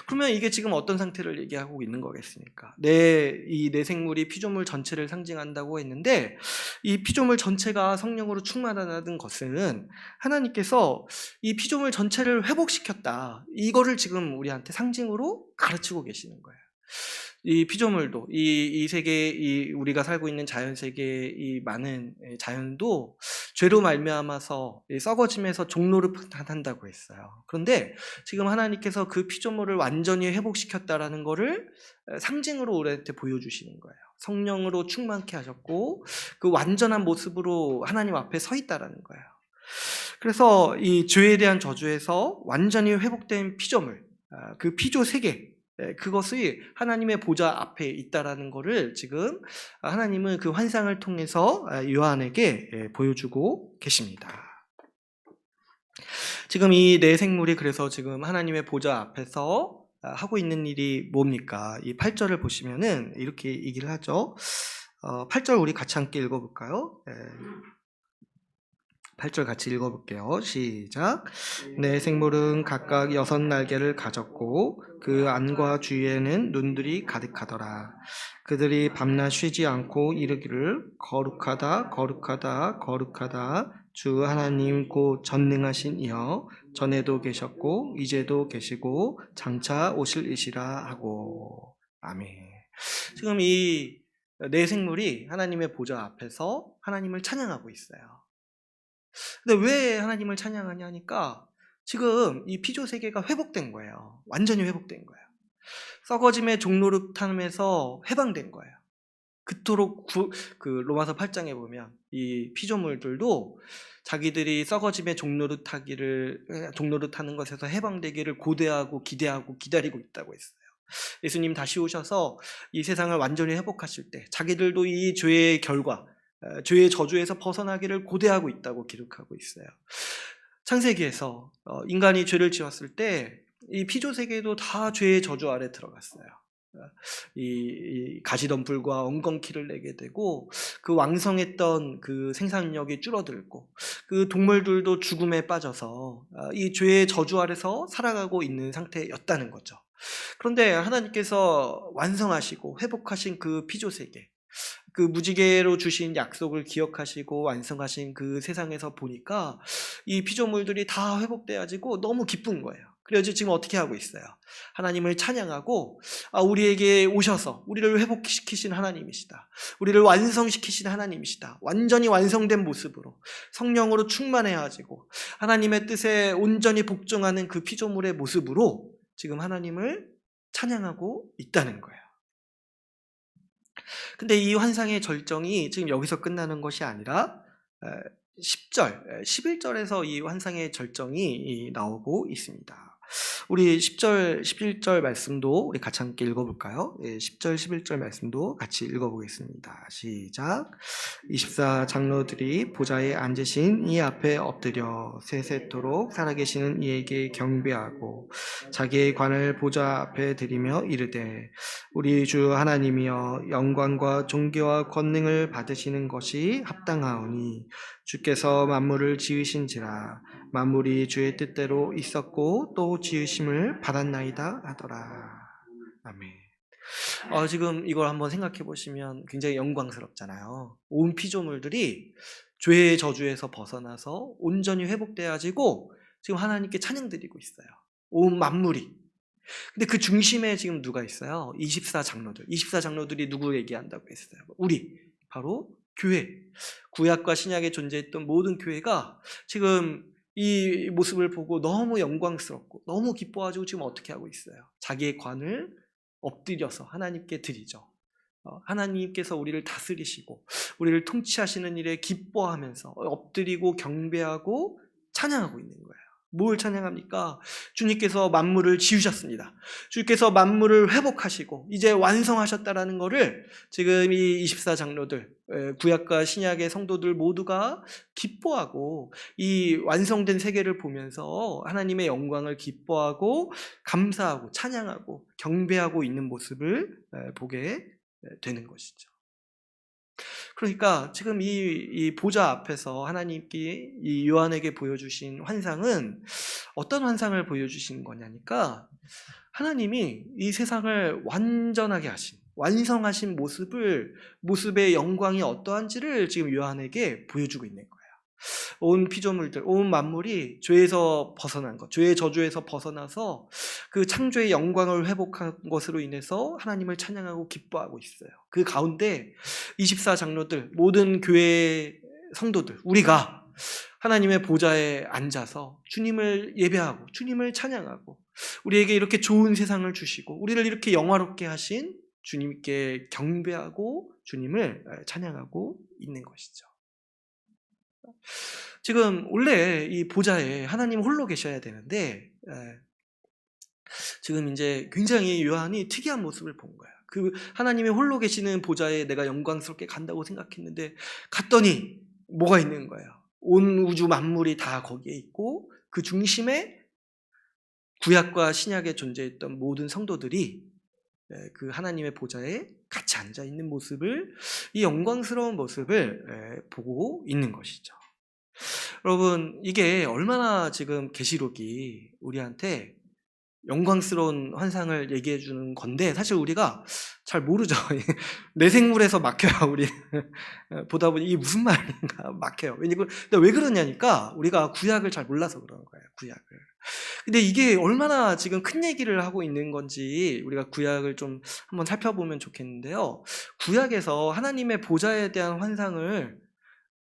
그러면 이게 지금 어떤 상태를 얘기하고 있는 거겠습니까? 이 내 생물이 피조물 전체를 상징한다고 했는데 이 피조물 전체가 성령으로 충만하다는 것은 하나님께서 이 피조물 전체를 회복시켰다. 이거를 지금 우리한테 상징으로 가르치고 계시는 거예요. 이 피조물도 이 세계 우리가 살고 있는 자연 세계 이 많은 자연도 죄로 말미암아서 썩어짐에서 종노릇한다고 했어요. 그런데 지금 하나님께서 그 피조물을 완전히 회복시켰다라는 것을 상징으로 우리한테 보여주시는 거예요. 성령으로 충만케 하셨고 그 완전한 모습으로 하나님 앞에 서 있다라는 거예요. 그래서 이 죄에 대한 저주에서 완전히 회복된 피조물, 그 피조 세계, 그것이 하나님의 보좌 앞에 있다라는 것을 지금 하나님은 그 환상을 통해서 요한에게 보여주고 계십니다. 지금 이 네 생물이 그래서 지금 하나님의 보좌 앞에서 하고 있는 일이 뭡니까? 이 8절을 보시면은 이렇게 얘기를 하죠. 8절 우리 같이 함께 읽어볼까요? 8절 같이 읽어볼게요. 시작. 네 생물은 각각 6날개를 가졌고 그 안과 주위에는 눈들이 가득하더라. 그들이 밤낮 쉬지 않고 이르기를 거룩하다 거룩하다 거룩하다 주 하나님 곧 전능하신 이여 전에도 계셨고 이제도 계시고 장차 오실 이시라 하고. 아멘. 지금 이 네 생물이 하나님의 보좌 앞에서 하나님을 찬양하고 있어요. 근데 왜 하나님을 찬양하냐 하니까 지금 이 피조 세계가 회복된 거예요. 완전히 회복된 거예요. 썩어짐의 종노릇함에서 해방된 거예요. 그토록 그 로마서 8장에 보면 이 피조물들도 자기들이 썩어짐의 종노릇하는 것에서 해방되기를 고대하고 기대하고 기다리고 있다고 했어요. 예수님 다시 오셔서 이 세상을 완전히 회복하실 때 자기들도 이 죄의 결과, 죄의 저주에서 벗어나기를 고대하고 있다고 기록하고 있어요. 창세기에서 인간이 죄를 지었을 때 이 피조 세계도 다 죄의 저주 아래 들어갔어요. 이 가시덤불과 엉겅퀴를 내게 되고 그 왕성했던 그 생산력이 줄어들고 그 동물들도 죽음에 빠져서 이 죄의 저주 아래서 살아가고 있는 상태였다는 거죠. 그런데 하나님께서 완성하시고 회복하신 그 피조 세계, 그 무지개로 주신 약속을 기억하시고 완성하신 그 세상에서 보니까 이 피조물들이 다 회복되어지고 너무 기쁜 거예요. 그래서 지금 어떻게 하고 있어요? 하나님을 찬양하고 우리에게 오셔서 우리를 회복시키신 하나님이시다. 우리를 완성시키신 하나님이시다. 완전히 완성된 모습으로 성령으로 충만해가지고 하나님의 뜻에 온전히 복종하는 그 피조물의 모습으로 지금 하나님을 찬양하고 있다는 거예요. 근데 이 환상의 절정이 지금 여기서 끝나는 것이 아니라 10절, 11절에서 이 환상의 절정이 나오고 있습니다. 우리 10절, 11절 말씀도 우리 같이 함께 읽어볼까요? 10절, 11절 말씀도 같이 읽어보겠습니다. 시작. 24 장로들이 보좌에 앉으신 이 앞에 엎드려 세세토록 살아계시는 이에게 경배하고 자기의 관을 보좌 앞에 드리며 이르되 우리 주 하나님이여 영광과 존귀와 권능을 받으시는 것이 합당하오니 주께서 만물을 지으신지라 만물이 주의 뜻대로 있었고 또 지으심을 받았나이다 하더라. 아멘. 지금 이걸 한번 생각해 보시면 굉장히 영광스럽잖아요. 온 피조물들이 죄의 저주에서 벗어나서 온전히 회복되어지고 지금 하나님께 찬양드리고 있어요. 온 만물이. 근데 그 중심에 지금 누가 있어요? 24 장로들. 24 장로들이 누구 얘기한다고 했어요? 우리. 바로 교회. 구약과 신약에 존재했던 모든 교회가 지금 이 모습을 보고 너무 영광스럽고 너무 기뻐가지고 지금 어떻게 하고 있어요? 자기의 관을 엎드려서 하나님께 드리죠. 하나님께서 우리를 다스리시고 우리를 통치하시는 일에 기뻐하면서 엎드리고 경배하고 찬양하고 있는 거예요. 뭘 찬양합니까? 주님께서 만물을 지으셨습니다. 주님께서 만물을 회복하시고 이제 완성하셨다라는 것을 지금 이 24 장로들, 구약과 신약의 성도들 모두가 기뻐하고 이 완성된 세계를 보면서 하나님의 영광을 기뻐하고 감사하고 찬양하고 경배하고 있는 모습을 보게 되는 것이죠. 그러니까 지금 이 보좌 앞에서 하나님께 이 요한에게 보여주신 환상은 어떤 환상을 보여주신 거냐니까 하나님이 이 세상을 완전하게 하신 완성하신 모습의 영광이 어떠한지를 지금 요한에게 보여주고 있는 거예요. 온 피조물들, 온 만물이 죄에서 벗어난 것, 죄의 저주에서 벗어나서 그 창조의 영광을 회복한 것으로 인해서 하나님을 찬양하고 기뻐하고 있어요. 그 가운데 24 장로들, 모든 교회 성도들, 우리가 하나님의 보좌에 앉아서 주님을 예배하고 주님을 찬양하고 우리에게 이렇게 좋은 세상을 주시고 우리를 이렇게 영화롭게 하신 주님께 경배하고 주님을 찬양하고 있는 것이죠. 지금 원래 이 보좌에 하나님 홀로 계셔야 되는데 지금 이제 굉장히 요한이 특이한 모습을 본 거야. 그 하나님이 홀로 계시는 보좌에 내가 영광스럽게 간다고 생각했는데 갔더니 뭐가 있는 거예요? 온 우주 만물이 다 거기에 있고 그 중심에 구약과 신약에 존재했던 모든 성도들이 그 하나님의 보좌에 같이 앉아 있는 모습을, 이 영광스러운 모습을 보고 있는 것이죠. 여러분, 이게 얼마나 지금 계시록이 우리한테 영광스러운 환상을 얘기해 주는 건데 사실 우리가 잘 모르죠. 내생물에서 막혀요. 우리 보다 보니 이게 무슨 말인가 막혀요. 근데 왜 그러냐니까 우리가 구약을 잘 몰라서 그러는 거예요. 구약을. 근데 이게 얼마나 지금 큰 얘기를 하고 있는 건지 우리가 구약을 좀 한번 살펴보면 좋겠는데요. 구약에서 하나님의 보좌에 대한 환상을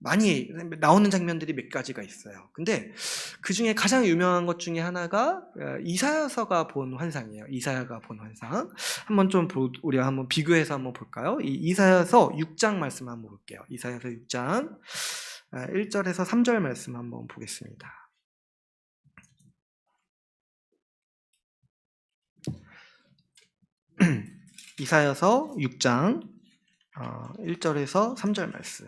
많이 나오는 장면들이 몇 가지가 있어요. 근데 그 중에 가장 유명한 것 중에 하나가 이사야서가 본 환상이에요. 이사야가 본 환상. 한번 좀 우리가 한번 비교해서 한번 볼까요? 이 이사야서 6장 말씀 한번 볼게요. 이사야서 6장 1절에서 3절 말씀 한번 보겠습니다. 이사야서 6장 1절에서 3절 말씀.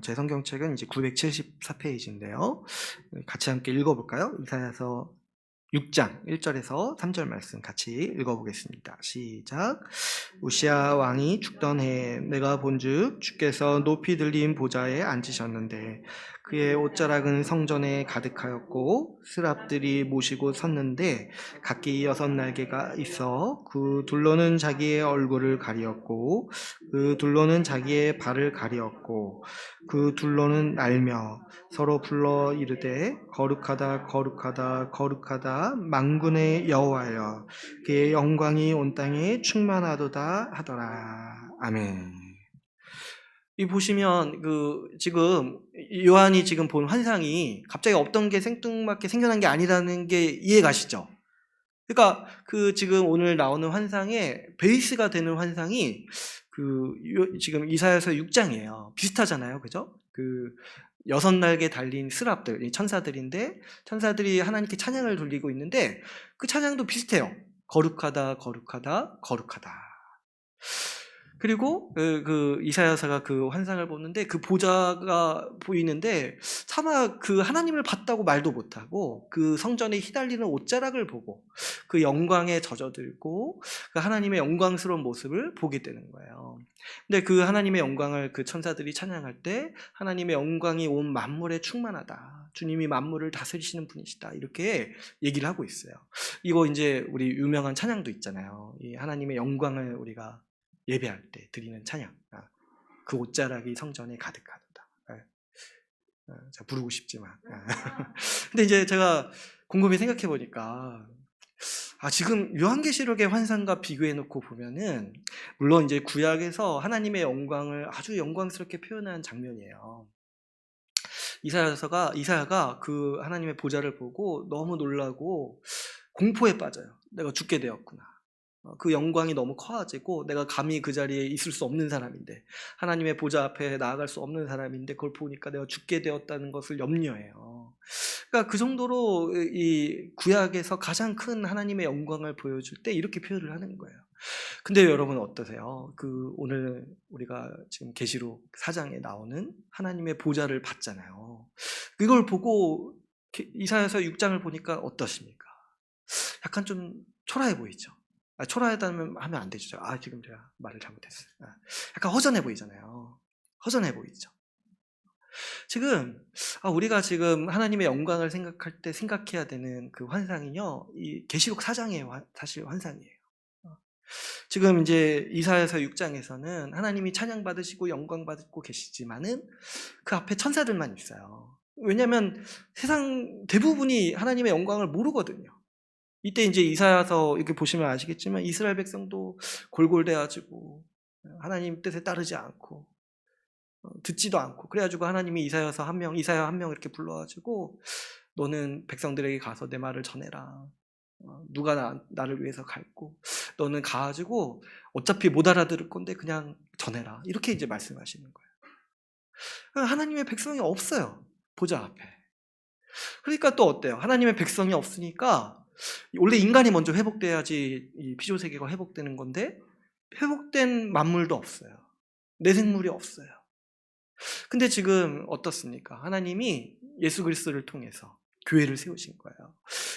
제 성경책은 이제 974페이지인데요. 같이 함께 읽어볼까요? 이사야서 6장 1절에서 3절 말씀 같이 읽어보겠습니다. 시작. 우시야 왕이 죽던 해에 내가 본즉 주께서 높이 들린 보좌에 앉으셨는데 그의 옷자락은 성전에 가득하였고 스랍들이 모시고 섰는데 각기 6날개가 있어 그 둘로는 자기의 얼굴을 가리었고 그 둘로는 자기의 발을 가리었고 그 둘로는 날며 서로 불러 이르되 거룩하다 거룩하다 거룩하다 만군의 여호와여 그의 영광이 온 땅에 충만하도다 하더라. 아멘. 이 보시면 지금 요한이 지금 본 환상이 갑자기 없던 게 생뚱맞게 생겨난 게 아니라는 게 이해가시죠? 그러니까 지금 오늘 나오는 환상의 베이스가 되는 환상이 지금 이사야서 6장이에요. 비슷하잖아요. 그죠? 6날개 달린 스랍들, 천사들인데 천사들이 하나님께 찬양을 돌리고 있는데 그 찬양도 비슷해요. 거룩하다 거룩하다 거룩하다. 그리고 이사야서가 그 환상을 보는데 그 보좌가 보이는데 차마 그 하나님을 봤다고 말도 못하고 그 성전에 휘달리는 옷자락을 보고 그 영광에 젖어들고 그 하나님의 영광스러운 모습을 보게 되는 거예요. 근데 그 하나님의 영광을 그 천사들이 찬양할 때 하나님의 영광이 온 만물에 충만하다. 주님이 만물을 다스리시는 분이시다. 이렇게 얘기를 하고 있어요. 이거 이제 우리 유명한 찬양도 있잖아요. 이 하나님의 영광을 우리가 예배할 때 드리는 찬양. 그 옷자락이 성전에 가득하도다. 자, 부르고 싶지만. 근데 이제 제가 곰곰이 생각해 보니까 지금 요한계시록의 환상과 비교해 놓고 보면은 물론 이제 구약에서 하나님의 영광을 아주 영광스럽게 표현한 장면이에요. 이사야가 그 하나님의 보좌를 보고 너무 놀라고 공포에 빠져요. 내가 죽게 되었구나. 그 영광이 너무 커가지고 내가 감히 그 자리에 있을 수 없는 사람인데 하나님의 보좌 앞에 나아갈 수 없는 사람인데 그걸 보니까 내가 죽게 되었다는 것을 염려해요. 그러니까 그 정도로 이 구약에서 가장 큰 하나님의 영광을 보여줄 때 이렇게 표현을 하는 거예요. 근데 여러분 어떠세요? 오늘 우리가 지금 계시록 4장에 나오는 하나님의 보좌를 봤잖아요. 이걸 보고 이사야서 6장을 보니까 어떠십니까? 약간 좀 초라해 보이죠? 초라하다면 하면 안 되죠. 지금 제가 말을 잘못했어요. 약간 허전해 보이잖아요. 허전해 보이죠. 지금 우리가 지금 하나님의 영광을 생각할 때 생각해야 되는 그 환상이요, 이 계시록 4장의 사실 환상이에요. 지금 이제 이사야서 6장에서는 하나님이 찬양 받으시고 영광 받고 계시지만은 그 앞에 천사들만 있어요. 왜냐하면 세상 대부분이 하나님의 영광을 모르거든요. 이때 이제 이사야서 이렇게 보시면 아시겠지만 이스라엘 백성도 골골대가지고 하나님 뜻에 따르지 않고 듣지도 않고 그래가지고 하나님이 이사야 한 명 이렇게 불러가지고 너는 백성들에게 가서 내 말을 전해라. 누가 나를 위해서 갈고 너는 가가지고 어차피 못 알아들을 건데 그냥 전해라. 이렇게 이제 말씀하시는 거예요. 하나님의 백성이 없어요. 보좌 앞에. 그러니까 또 어때요? 하나님의 백성이 없으니까 원래 인간이 먼저 회복돼야지 이 피조세계가 회복되는 건데 회복된 만물도 없어요. 내생물이 없어요. 근데 지금 어떻습니까? 하나님이 예수 그리스도를 통해서 교회를 세우신 거예요.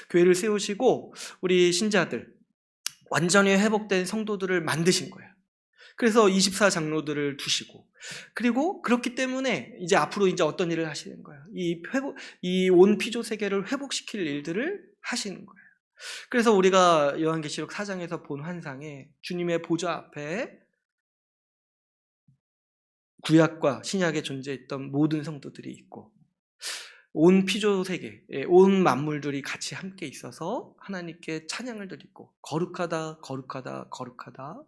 교회를 세우시고 우리 신자들 완전히 회복된 성도들을 만드신 거예요. 그래서 24장로들을 두시고 그리고 그렇기 때문에 이제 앞으로 이제 어떤 일을 하시는 거예요? 이 온 피조 세계를 회복시킬 일들을 하시는 거예요. 그래서 우리가 요한계시록 4장에서 본 환상에 주님의 보좌 앞에 구약과 신약에 존재했던 모든 성도들이 있고 온 피조 세계, 온 만물들이 같이 함께 있어서 하나님께 찬양을 드리고 거룩하다 거룩하다 거룩하다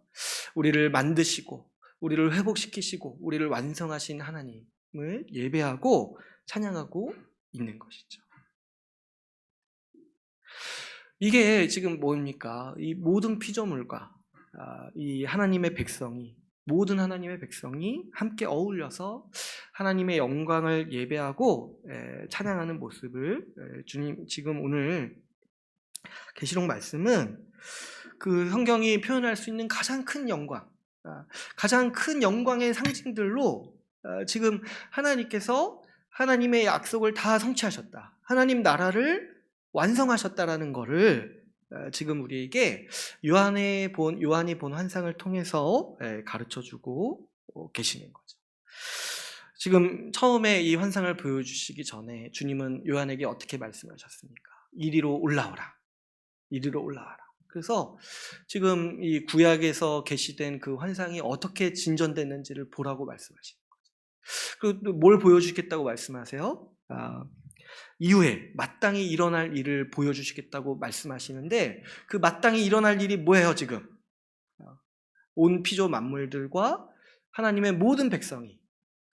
우리를 만드시고 우리를 회복시키시고 우리를 완성하신 하나님을 예배하고 찬양하고 있는 것이죠. 이게 지금 뭡니까? 이 모든 피조물과 이 하나님의 백성이 모든 하나님의 백성이 함께 어울려서 하나님의 영광을 예배하고 찬양하는 모습을 주님 지금 오늘 계시록 말씀은 그 성경이 표현할 수 있는 가장 큰 영광, 가장 큰 영광의 상징들로 지금 하나님께서 하나님의 약속을 다 성취하셨다. 하나님 나라를 완성하셨다라는 거를 지금 우리에게 요한이 본 환상을 통해서 가르쳐주고 계시는 거죠. 지금 처음에 이 환상을 보여주시기 전에 주님은 요한에게 어떻게 말씀하셨습니까? 이리로 올라오라. 이리로 올라와라. 그래서 지금 이 구약에서 계시된 그 환상이 어떻게 진전됐는지를 보라고 말씀하시는 거죠. 그리고 또 뭘 보여주겠다고 말씀하세요? 이후에 마땅히 일어날 일을 보여주시겠다고 말씀하시는데 그 마땅히 일어날 일이 뭐예요 지금? 온 피조 만물들과 하나님의 모든 백성이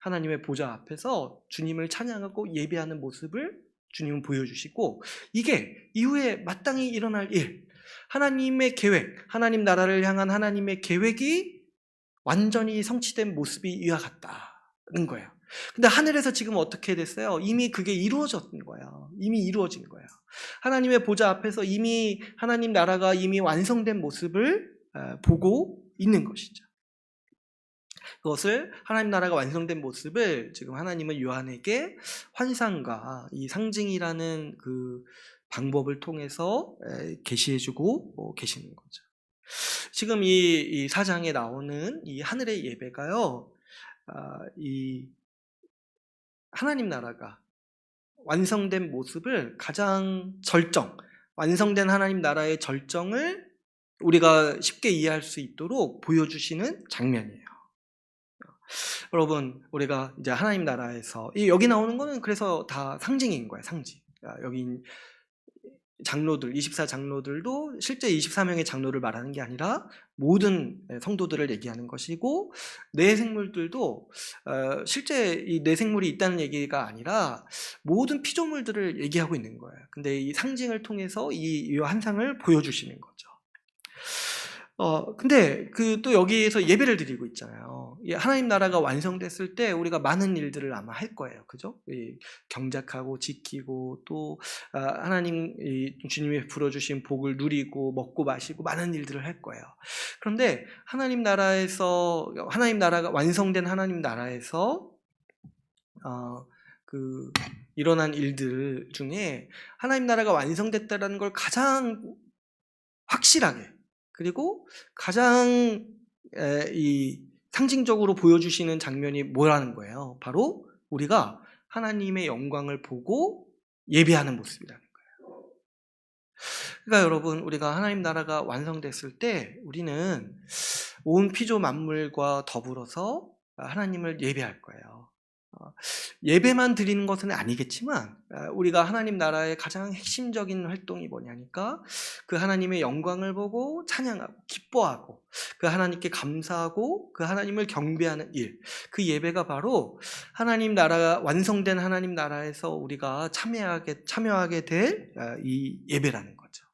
하나님의 보좌 앞에서 주님을 찬양하고 예배하는 모습을 주님은 보여주시고 이게 이후에 마땅히 일어날 일, 하나님의 계획, 하나님 나라를 향한 하나님의 계획이 완전히 성취된 모습이 이와 같다는 거예요. 근데 하늘에서 지금 어떻게 됐어요? 이미 그게 이루어졌던 거예요. 이미 이루어진 거예요. 하나님의 보좌 앞에서 이미 하나님 나라가 이미 완성된 모습을 보고 있는 것이죠. 그것을 하나님 나라가 완성된 모습을 지금 하나님은 요한에게 환상과 이 상징이라는 그 방법을 통해서 계시해주고 계시는 거죠. 지금 이 사장에 나오는 이 하늘의 예배가요, 이 하나님 나라가 완성된 모습을 가장 완성된 하나님 나라의 절정을 우리가 쉽게 이해할 수 있도록 보여주시는 장면이에요. 여러분, 우리가 이제 하나님 나라에서 여기 나오는 거는 그래서 다 상징인 거예요. 상징. 여기 장로들, 24장로들도 실제 24명의 장로를 말하는 게 아니라 모든 성도들을 얘기하는 것이고, 내생물들도 실제 이 내생물이 있다는 얘기가 아니라 모든 피조물들을 얘기하고 있는 거예요. 근데 이 상징을 통해서 이 환상을 보여주시는 거죠. 근데 또 여기에서 예배를 드리고 있잖아요. 하나님 나라가 완성됐을 때 우리가 많은 일들을 아마 할 거예요. 그죠? 경작하고 지키고 또 하나님 주님이 불어주신 복을 누리고 먹고 마시고 많은 일들을 할 거예요. 그런데 하나님 나라가 완성된 하나님 나라에서 일어난 일들 중에 하나님 나라가 완성됐다는 걸 가장 확실하게 그리고 가장 이 상징적으로 보여주시는 장면이 뭐라는 거예요? 바로 우리가 하나님의 영광을 보고 예배하는 모습이라는 거예요. 그러니까 여러분, 우리가 하나님 나라가 완성됐을 때 우리는 온 피조 만물과 더불어서 하나님을 예배할 거예요. 예배만 드리는 것은 아니겠지만 우리가 하나님 나라의 가장 핵심적인 활동이 뭐냐니까 그 하나님의 영광을 보고 찬양하고 기뻐하고 그 하나님께 감사하고 그 하나님을 경배하는 일, 그 예배가 바로 하나님 나라가 완성된 하나님 나라에서 우리가 참여하게 될 이 예배라는 거죠.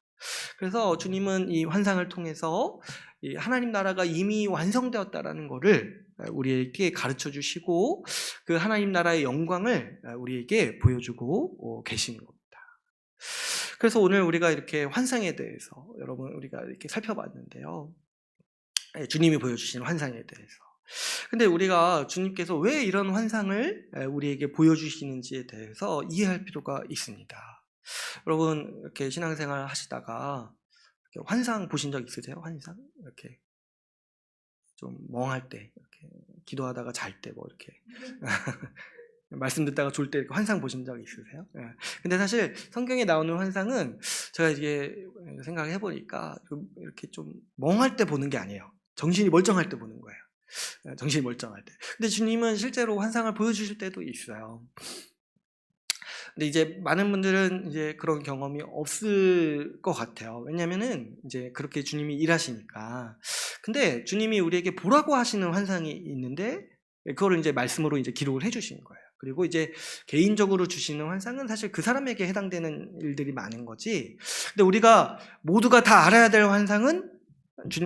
그래서 주님은 이 환상을 통해서 이 하나님 나라가 이미 완성되었다라는 것을 우리에게 가르쳐 주시고 그 하나님 나라의 영광을 우리에게 보여주고 계시는 겁니다. 그래서 오늘 우리가 이렇게 환상에 대해서 여러분 우리가 이렇게 살펴봤는데요. 주님이 보여주신 환상에 대해서. 근데 우리가 주님께서 왜 이런 환상을 우리에게 보여주시는지에 대해서 이해할 필요가 있습니다. 여러분 이렇게 신앙생활 하시다가 이렇게 환상 보신 적 있으세요? 환상? 이렇게 좀 멍할 때, 이렇게 기도하다가 잘 때 뭐 이렇게 말씀 듣다가 졸 때 이렇게 환상 보신 적 있으세요? 근데 사실 성경에 나오는 환상은 제가 이게 생각을 해보니까 이렇게 좀 멍할 때 보는 게 아니에요. 정신이 멀쩡할 때 보는 거예요. 정신이 멀쩡할 때. 근데 주님은 실제로 환상을 보여주실 때도 있어요. 근데 이제 많은 분들은 이제 그런 경험이 없을 것 같아요. 왜냐면은 이제 그렇게 주님이 일하시니까. 근데 주님이 우리에게 보라고 하시는 환상이 있는데 그거를 이제 말씀으로 이제 기록을 해주시는 거예요. 그리고 이제 개인적으로 주시는 환상은 사실 그 사람에게 해당되는 일들이 많은 거지. 근데 우리가 모두가 다 알아야 될 환상은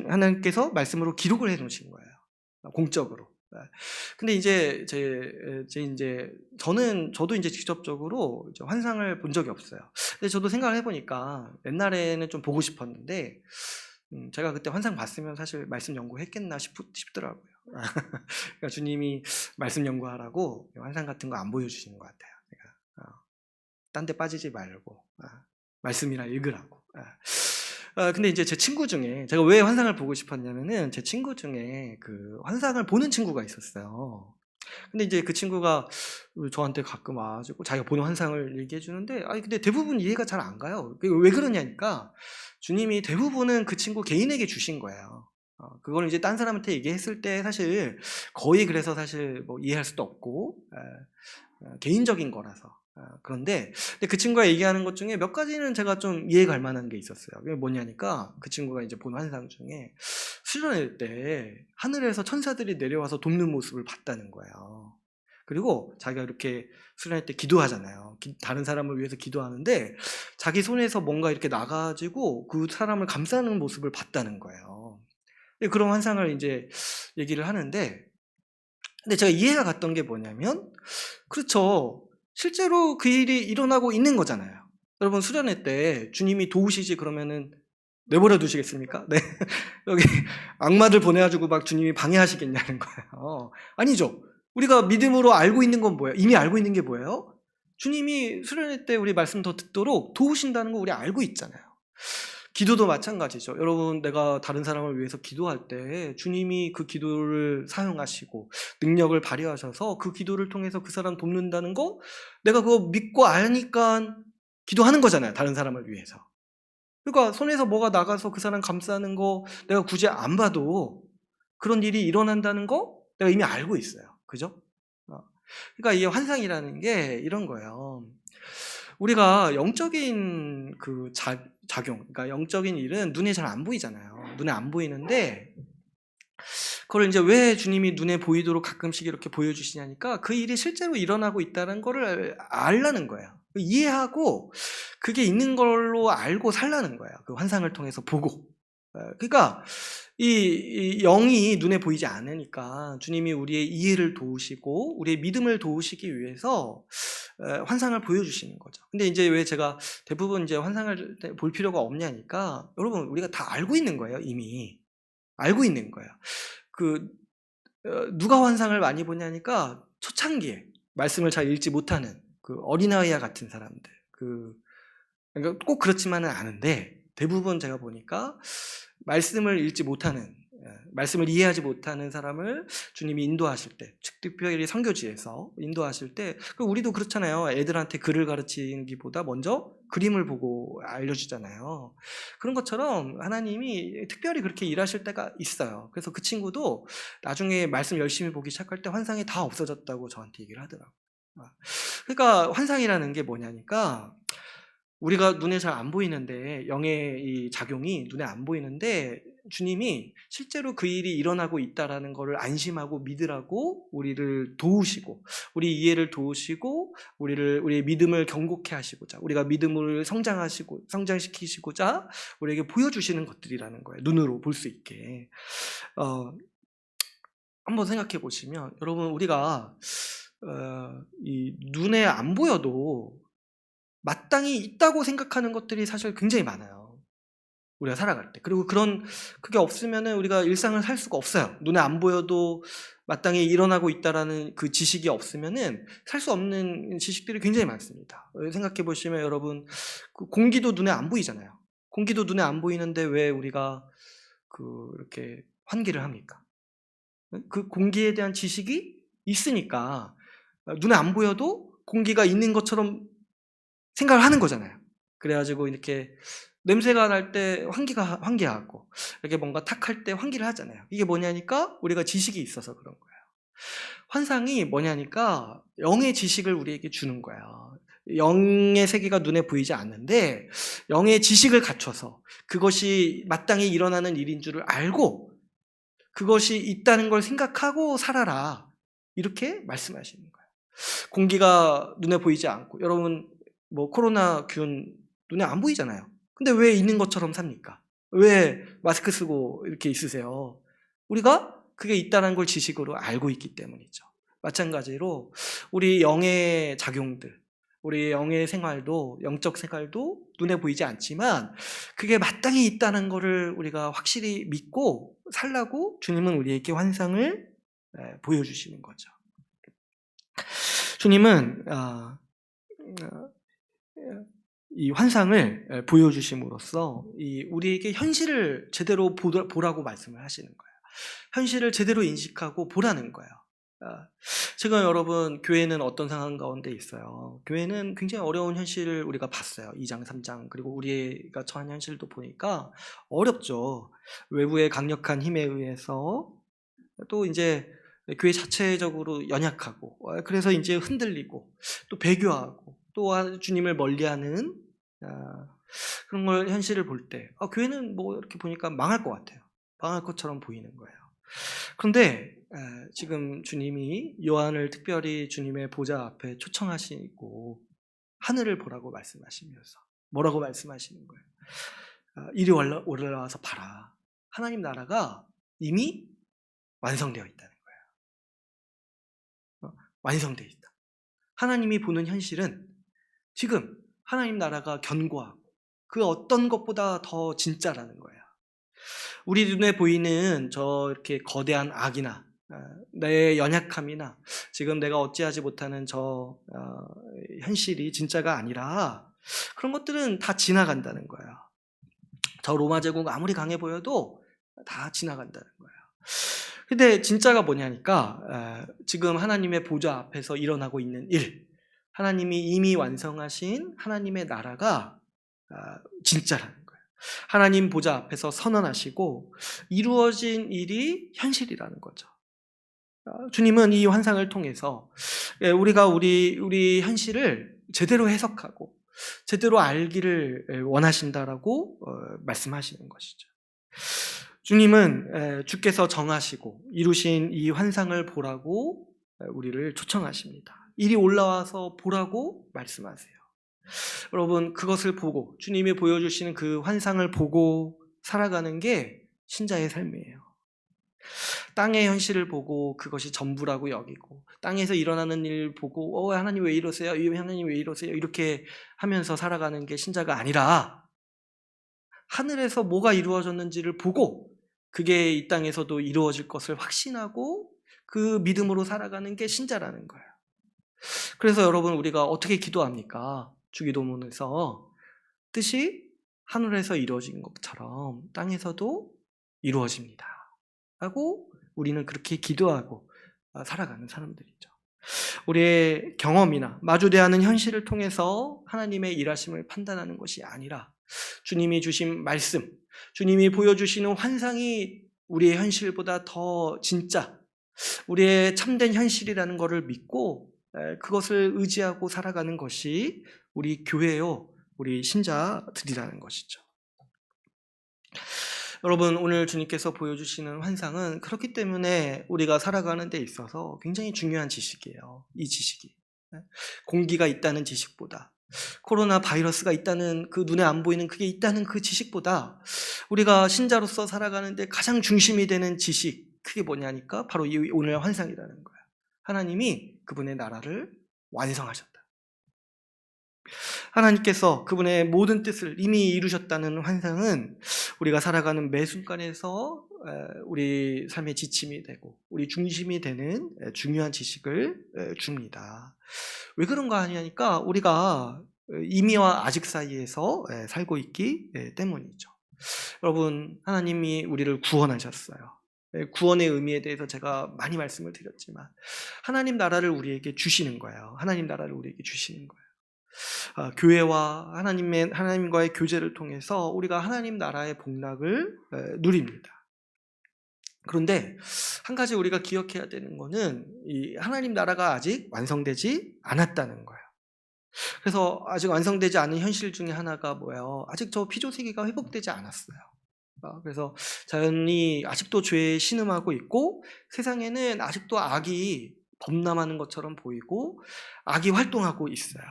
하나님께서 말씀으로 기록을 해 놓으신 거예요. 공적으로. 근데 이제 저도 이제 직접적으로 이제 환상을 본 적이 없어요. 근데 저도 생각을 해보니까 옛날에는 좀 보고 싶었는데, 제가 그때 환상 봤으면 사실 말씀 연구했겠나 싶더라고요. 그러니까 주님이 말씀 연구하라고 환상 같은 거 안 보여주시는 것 같아요. 딴 데 빠지지 말고 말씀이나 읽으라고. 근데 이제 제 친구 중에 제가 왜 환상을 보고 싶었냐면은 제 친구 중에 그 환상을 보는 친구가 있었어요. 근데 이제 그 친구가 저한테 가끔 와가지고 자기가 보는 환상을 얘기해 주는데, 아니 근데 대부분 이해가 잘 안 가요. 왜 그러냐니까 주님이 대부분은 그 친구 개인에게 주신 거예요. 그걸 이제 딴 사람한테 얘기했을 때 사실 거의 그래서 사실 뭐 이해할 수도 없고 개인적인 거라서. 그런데 그 친구가 얘기하는 것 중에 몇 가지는 제가 좀 이해 갈 만한 게 있었어요. 그게 뭐냐니까 그 친구가 이제 본 환상 중에 수련회 때 하늘에서 천사들이 내려와서 돕는 모습을 봤다는 거예요. 그리고 자기가 이렇게 수련회 때 기도하잖아요. 다른 사람을 위해서 기도하는데 자기 손에서 뭔가 이렇게 나가지고 그 사람을 감싸는 모습을 봤다는 거예요. 그런 환상을 이제 얘기를 하는데, 근데 제가 이해가 갔던 게 뭐냐면, 그렇죠. 실제로 그 일이 일어나고 있는 거잖아요. 여러분 수련회 때 주님이 도우시지 그러면은 내버려 두시겠습니까? 네. 여기 악마들 보내가지고 막 주님이 방해하시겠냐는 거예요. 아니죠. 우리가 믿음으로 알고 있는 건 뭐예요? 이미 알고 있는 게 뭐예요? 주님이 수련회 때 우리 말씀 더 듣도록 도우신다는 거 우리 알고 있잖아요. 기도도 마찬가지죠. 여러분, 내가 다른 사람을 위해서 기도할 때 주님이 그 기도를 사용하시고 능력을 발휘하셔서 그 기도를 통해서 그 사람 돕는다는 거, 내가 그거 믿고 아니까 기도하는 거잖아요. 다른 사람을 위해서. 그러니까 손에서 뭐가 나가서 그 사람 감싸는 거 내가 굳이 안 봐도 그런 일이 일어난다는 거 내가 이미 알고 있어요. 그죠? 그러니까 이게 환상이라는 게 이런 거예요. 우리가 영적인 그 작용, 그러니까 영적인 일은 눈에 잘 안 보이잖아요. 눈에 안 보이는데 그걸 이제 왜 주님이 눈에 보이도록 가끔씩 이렇게 보여주시냐니까 그 일이 실제로 일어나고 있다는 거를 알라는 거예요. 이해하고 그게 있는 걸로 알고 살라는 거예요. 그 환상을 통해서 보고. 그러니까 이 영이 눈에 보이지 않으니까 주님이 우리의 이해를 도우시고 우리의 믿음을 도우시기 위해서 환상을 보여주시는 거죠. 근데 이제 왜 제가 대부분 이제 환상을 볼 필요가 없냐니까, 여러분 우리가 다 알고 있는 거예요. 이미 알고 있는 거예요. 누가 환상을 많이 보냐니까 초창기에 말씀을 잘 읽지 못하는 그 어린아이와 같은 사람들, 그러니까 꼭 그렇지만은 않은데 대부분 제가 보니까 말씀을 읽지 못하는, 말씀을 이해하지 못하는 사람을 주님이 인도하실 때, 특별히 선교지에서 인도하실 때, 우리도 그렇잖아요. 애들한테 글을 가르치기보다 먼저 그림을 보고 알려주잖아요. 그런 것처럼 하나님이 특별히 그렇게 일하실 때가 있어요. 그래서 그 친구도 나중에 말씀 열심히 보기 시작할 때 환상이 다 없어졌다고 저한테 얘기를 하더라고요. 그러니까 환상이라는 게 뭐냐니까, 우리가 눈에 잘 안 보이는데, 영의 이 작용이 눈에 안 보이는데 주님이 실제로 그 일이 일어나고 있다라는 것을 안심하고 믿으라고 우리를 도우시고, 우리 이해를 도우시고, 우리의 믿음을 견고케 하시고자, 우리가 믿음을 성장시키시고자 우리에게 보여주시는 것들이라는 거예요. 눈으로 볼 수 있게. 한번 생각해 보시면, 여러분 우리가 이 눈에 안 보여도 마땅히 있다고 생각하는 것들이 사실 굉장히 많아요. 우리가 살아갈 때. 그리고 그게 없으면은 우리가 일상을 살 수가 없어요. 눈에 안 보여도 마땅히 일어나고 있다라는 그 지식이 없으면은 살 수 없는 지식들이 굉장히 많습니다. 생각해 보시면 여러분, 그 공기도 눈에 안 보이잖아요. 공기도 눈에 안 보이는데 왜 우리가 이렇게 환기를 합니까? 그 공기에 대한 지식이 있으니까 눈에 안 보여도 공기가 있는 것처럼 생각을 하는 거잖아요. 그래가지고 이렇게 냄새가 날 때 환기하고, 이렇게 뭔가 탁할 때 환기를 하잖아요. 이게 뭐냐니까 우리가 지식이 있어서 그런 거예요. 환상이 뭐냐니까 영의 지식을 우리에게 주는 거예요. 영의 세계가 눈에 보이지 않는데 영의 지식을 갖춰서 그것이 마땅히 일어나는 일인 줄을 알고 그것이 있다는 걸 생각하고 살아라, 이렇게 말씀하시는 거예요. 공기가 눈에 보이지 않고, 여러분 뭐 코로나균 눈에 안 보이잖아요. 근데 왜 있는 것처럼 삽니까? 왜 마스크 쓰고 이렇게 있으세요? 우리가 그게 있다는 걸 지식으로 알고 있기 때문이죠. 마찬가지로 우리 영의 작용들, 우리 영의 생활도, 영적 생활도 눈에 보이지 않지만 그게 마땅히 있다는 것을 우리가 확실히 믿고 살라고 주님은 우리에게 환상을 보여주시는 거죠. 주님은 이 환상을 보여주심으로써 우리에게 현실을 제대로 보라고 말씀을 하시는 거예요. 현실을 제대로 인식하고 보라는 거예요. 지금 여러분, 교회는 어떤 상황 가운데 있어요? 교회는 굉장히 어려운 현실을 우리가 봤어요. 2장, 3장, 그리고 우리가 처한 현실도 보니까 어렵죠. 외부의 강력한 힘에 의해서 또 이제 교회 자체적으로 연약하고, 그래서 이제 흔들리고 또 배교하고 또 주님을 멀리하는 그런 걸 현실을 볼 때 교회는 뭐 이렇게 보니까 망할 것 같아요. 망할 것처럼 보이는 거예요. 그런데 지금 주님이 요한을 특별히 주님의 보좌 앞에 초청하시고 하늘을 보라고 말씀하시면서 뭐라고 말씀하시는 거예요? 이리 올라와서 봐라. 하나님 나라가 이미 완성되어 있다는 거예요. 완성되어 있다. 하나님이 보는 현실은 지금 하나님 나라가 견고하고 그 어떤 것보다 더 진짜라는 거예요. 우리 눈에 보이는 저 이렇게 거대한 악이나 내 연약함이나 지금 내가 어찌하지 못하는 저 현실이 진짜가 아니라 그런 것들은 다 지나간다는 거예요. 저 로마 제국 아무리 강해 보여도 다 지나간다는 거예요. 근데 진짜가 뭐냐니까 지금 하나님의 보좌 앞에서 일어나고 있는 일, 하나님이 이미 완성하신 하나님의 나라가 진짜라는 거예요. 하나님 보좌 앞에서 선언하시고 이루어진 일이 현실이라는 거죠. 주님은 이 환상을 통해서 우리가 우리 현실을 제대로 해석하고 제대로 알기를 원하신다라고 말씀하시는 것이죠. 주님은 주께서 정하시고 이루신 이 환상을 보라고 우리를 초청하십니다. 이리 올라와서 보라고 말씀하세요. 여러분, 그것을 보고 주님이 보여주시는 그 환상을 보고 살아가는 게 신자의 삶이에요. 땅의 현실을 보고 그것이 전부라고 여기고 땅에서 일어나는 일 보고 하나님 왜 이러세요? 하나님 왜 이러세요? 이렇게 하면서 살아가는 게 신자가 아니라 하늘에서 뭐가 이루어졌는지를 보고 그게 이 땅에서도 이루어질 것을 확신하고 그 믿음으로 살아가는 게 신자라는 거예요. 그래서 여러분, 우리가 어떻게 기도합니까? 주기도문에서 뜻이 하늘에서 이루어진 것처럼 땅에서도 이루어집니다 라고 우리는 그렇게 기도하고 살아가는 사람들이죠. 우리의 경험이나 마주대하는 현실을 통해서 하나님의 일하심을 판단하는 것이 아니라 주님이 주신 말씀, 주님이 보여주시는 환상이 우리의 현실보다 더 진짜, 우리의 참된 현실이라는 것을 믿고 그것을 의지하고 살아가는 것이 우리 교회요, 우리 신자들이라는 것이죠. 여러분, 오늘 주님께서 보여주시는 환상은 그렇기 때문에 우리가 살아가는 데 있어서 굉장히 중요한 지식이에요. 이 지식이. 공기가 있다는 지식보다, 코로나 바이러스가 있다는 그 눈에 안 보이는 그게 있다는 그 지식보다 우리가 신자로서 살아가는데 가장 중심이 되는 지식, 그게 뭐냐니까 바로 이 오늘 환상이라는 거예요. 하나님이 그분의 나라를 완성하셨다. 하나님께서 그분의 모든 뜻을 이미 이루셨다는 환상은 우리가 살아가는 매 순간에서 우리 삶의 지침이 되고 우리 중심이 되는 중요한 지식을 줍니다. 왜 그런가 하냐니까 우리가 이미와 아직 사이에서 살고 있기 때문이죠. 여러분, 하나님이 우리를 구원하셨어요. 구원의 의미에 대해서 제가 많이 말씀을 드렸지만 하나님 나라를 우리에게 주시는 거예요. 하나님 나라를 우리에게 주시는 거예요. 교회와 하나님과의 교제를 통해서 우리가 하나님 나라의 복락을 누립니다. 그런데 한 가지 우리가 기억해야 되는 것은 이 하나님 나라가 아직 완성되지 않았다는 거예요. 그래서 아직 완성되지 않은 현실 중에 하나가 뭐예요? 아직 저 피조세계가 회복되지 않았어요. 그래서 자연이 아직도 죄에 신음하고 있고 세상에는 아직도 악이 범람하는 것처럼 보이고 악이 활동하고 있어요.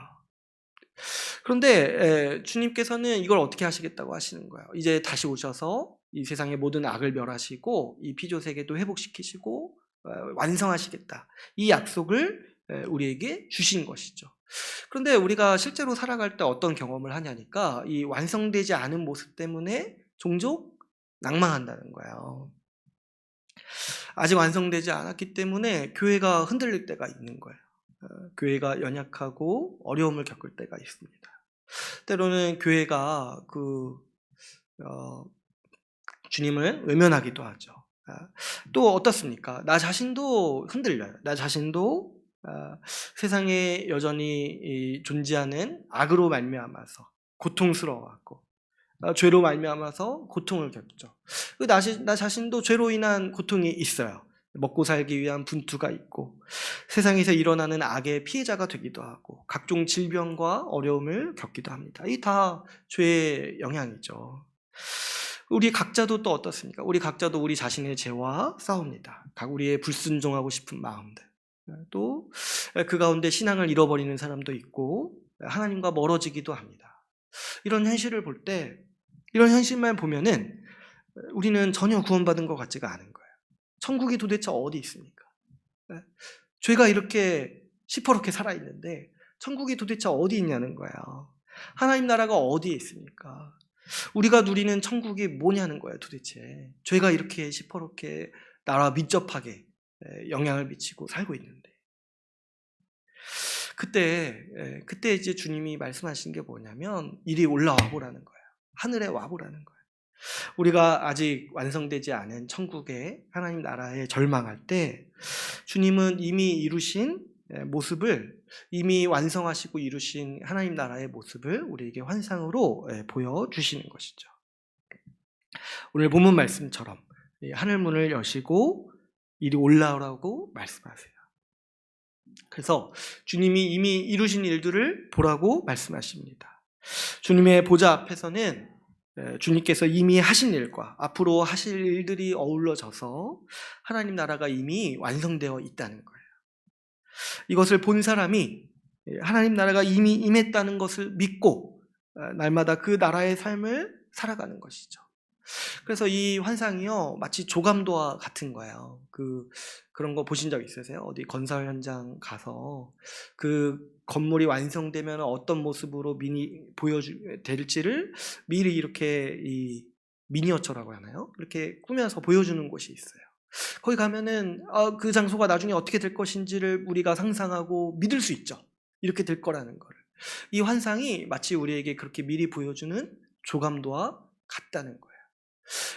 그런데 주님께서는 이걸 어떻게 하시겠다고 하시는 거예요. 이제 다시 오셔서 이 세상의 모든 악을 멸하시고 이 피조세계도 회복시키시고 완성하시겠다. 이 약속을 우리에게 주신 것이죠. 그런데 우리가 실제로 살아갈 때 어떤 경험을 하냐니까 이 완성되지 않은 모습 때문에 종종 낭망한다는 거예요. 아직 완성되지 않았기 때문에 교회가 흔들릴 때가 있는 거예요. 교회가 연약하고 어려움을 겪을 때가 있습니다. 때로는 교회가 주님을 외면하기도 하죠. 또 어떻습니까? 나 자신도 흔들려요. 나 자신도 세상에 여전히 존재하는 악으로 말미암아서 고통스러워하고 죄로 말미암아서 고통을 겪죠. 나 자신도 죄로 인한 고통이 있어요. 먹고 살기 위한 분투가 있고 세상에서 일어나는 악의 피해자가 되기도 하고 각종 질병과 어려움을 겪기도 합니다. 이 다 죄의 영향이죠. 우리 각자도 또 어떻습니까? 우리 각자도 우리 자신의 죄와 싸웁니다. 각 우리의 불순종하고 싶은 마음들, 또 그 가운데 신앙을 잃어버리는 사람도 있고 하나님과 멀어지기도 합니다. 이런 현실을 볼 때, 이런 현실만 보면은 우리는 전혀 구원받은 것 같지가 않은 거예요. 천국이 도대체 어디 있습니까? 죄가 이렇게 시퍼렇게 살아있는데 천국이 도대체 어디 있냐는 거예요. 하나님 나라가 어디에 있습니까? 우리가 누리는 천국이 뭐냐는 거예요, 도대체. 죄가 이렇게 시퍼렇게 나와 밀접하게 영향을 미치고 살고 있는데. 그때 이제 주님이 말씀하신 게 뭐냐면, 이리 올라와 보라는 거예요. 하늘에 와 보라는 거예요. 우리가 아직 완성되지 않은 천국의 하나님 나라에 절망할 때, 주님은 이미 이루신 모습을, 이미 완성하시고 이루신 하나님 나라의 모습을 우리에게 환상으로 보여주시는 것이죠. 오늘 본문 말씀처럼 하늘문을 여시고 이리 올라오라고 말씀하세요. 그래서 주님이 이미 이루신 일들을 보라고 말씀하십니다. 주님의 보좌 앞에서는 주님께서 이미 하신 일과 앞으로 하실 일들이 어우러져서 하나님 나라가 이미 완성되어 있다는 거예요. 이것을 본 사람이 하나님 나라가 이미 임했다는 것을 믿고 날마다 그 나라의 삶을 살아가는 것이죠. 그래서 이 환상이요, 마치 조감도와 같은 거예요. 그런 거 보신 적 있으세요? 어디 건설 현장 가서 그 건물이 완성되면 어떤 모습으로 될지를 미리 이렇게 이 미니어처라고 하나요? 이렇게 꾸며서 보여주는 곳이 있어요. 거기 가면은 그 장소가 나중에 어떻게 될 것인지를 우리가 상상하고 믿을 수 있죠. 이렇게 될 거라는 거를. 이 환상이 마치 우리에게 그렇게 미리 보여주는 조감도와 같다는 거예요.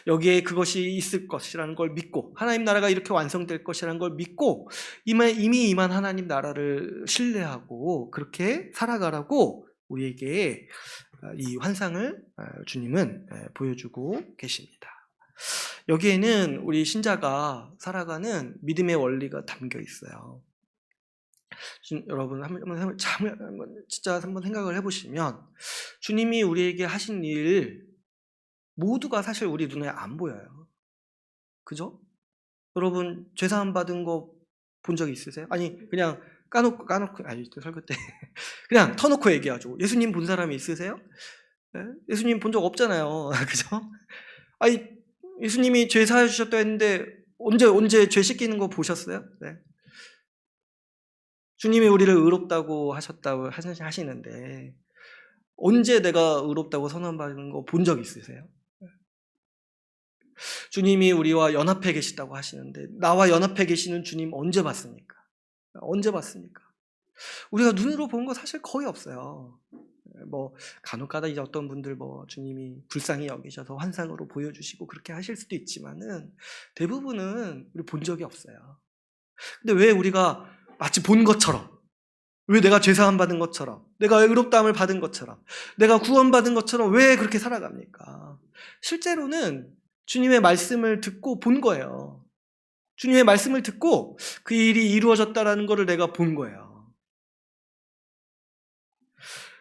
여기에 그것이 있을 것이라는 걸 믿고, 하나님 나라가 이렇게 완성될 것이라는 걸 믿고, 이미 임한 하나님 나라를 신뢰하고 그렇게 살아가라고 우리에게 이 환상을 주님은 보여주고 계십니다. 여기에는 우리 신자가 살아가는 믿음의 원리가 담겨 있어요. 여러분 진짜 한번 생각을 해보시면, 주님이 우리에게 하신 일 모두가 사실 우리 눈에 안 보여요. 그죠? 여러분 죄사함 받은 거 본 적 있으세요? 아니 그냥 까놓고 아니 설교 때 그냥 터놓고 얘기하죠. 예수님 본 사람이 있으세요? 네? 예수님 본 적 없잖아요. 그죠? 아니 예수님이 죄 사해 주셨다 했는데 언제 죄 씻기는 거 보셨어요? 네. 주님이 우리를 의롭다고 하셨다고 하시는데 언제 내가 의롭다고 선언받는 거 본 적 있으세요? 주님이 우리와 연합해 계시다고 하시는데 나와 연합해 계시는 주님 언제 봤습니까? 언제 봤습니까? 우리가 눈으로 본 거 사실 거의 없어요. 뭐 간혹가다 이제 어떤 분들 주님이 불쌍히 여기셔서 환상으로 보여주시고 그렇게 하실 수도 있지만은 대부분은 우리 본 적이 없어요. 근데 왜 우리가 마치 본 것처럼, 왜 내가 죄사함 받은 것처럼, 내가 의롭다함을 받은 것처럼, 내가 구원받은 것처럼 왜 그렇게 살아갑니까? 실제로는 주님의 말씀을 듣고 본 거예요. 주님의 말씀을 듣고 그 일이 이루어졌다라는 것을 내가 본 거예요.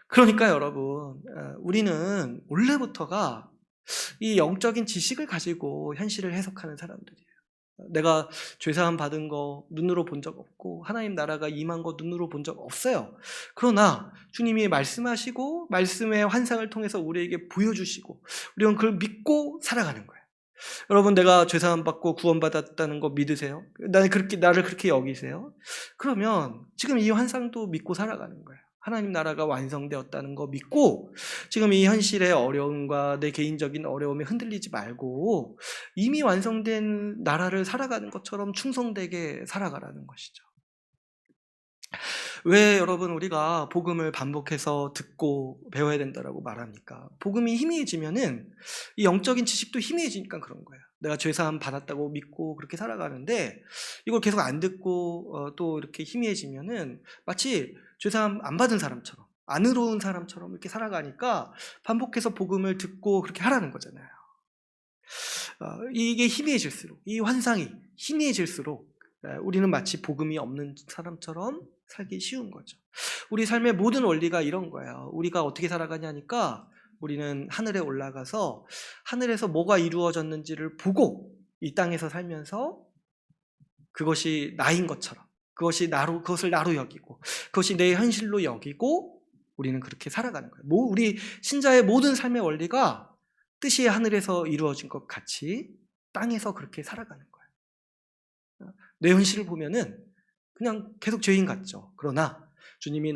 그러니까 여러분, 우리는 원래부터가 이 영적인 지식을 가지고 현실을 해석하는 사람들이에요. 내가 죄사함 받은 거 눈으로 본 적 없고 하나님 나라가 임한 거 눈으로 본 적 없어요. 그러나 주님이 말씀하시고 말씀의 환상을 통해서 우리에게 보여주시고 우리는 그걸 믿고 살아가는 거예요. 여러분 내가 죄사함 받고 구원받았다는 거 믿으세요? 나를 그렇게 여기세요? 그러면 지금 이 환상도 믿고 살아가는 거예요. 하나님 나라가 완성되었다는 거 믿고 지금 이 현실의 어려움과 내 개인적인 어려움에 흔들리지 말고 이미 완성된 나라를 살아가는 것처럼 충성되게 살아가라는 것이죠. 왜 여러분 우리가 복음을 반복해서 듣고 배워야 된다라고 말합니까? 복음이 희미해지면은 이 영적인 지식도 희미해지니까 그런 거예요. 내가 죄사함 받았다고 믿고 그렇게 살아가는데 이걸 계속 안 듣고 또 이렇게 희미해지면은 마치 죄사함 안 받은 사람처럼, 안 의로운 사람처럼 이렇게 살아가니까 반복해서 복음을 듣고 그렇게 하라는 거잖아요. 이게 희미해질수록, 이 환상이 희미해질수록 우리는 마치 복음이 없는 사람처럼 살기 쉬운 거죠. 우리 삶의 모든 원리가 이런 거예요. 우리가 어떻게 살아가냐니까 우리는 하늘에 올라가서 하늘에서 뭐가 이루어졌는지를 보고 이 땅에서 살면서 그것이 나인 것처럼, 그것을 나로 여기고, 그것이 내 현실로 여기고 우리는 그렇게 살아가는 거예요. 우리 신자의 모든 삶의 원리가 뜻이 하늘에서 이루어진 것 같이 땅에서 그렇게 살아가는 거예요. 내 현실을 보면은 그냥 계속 죄인 같죠. 그러나 주님이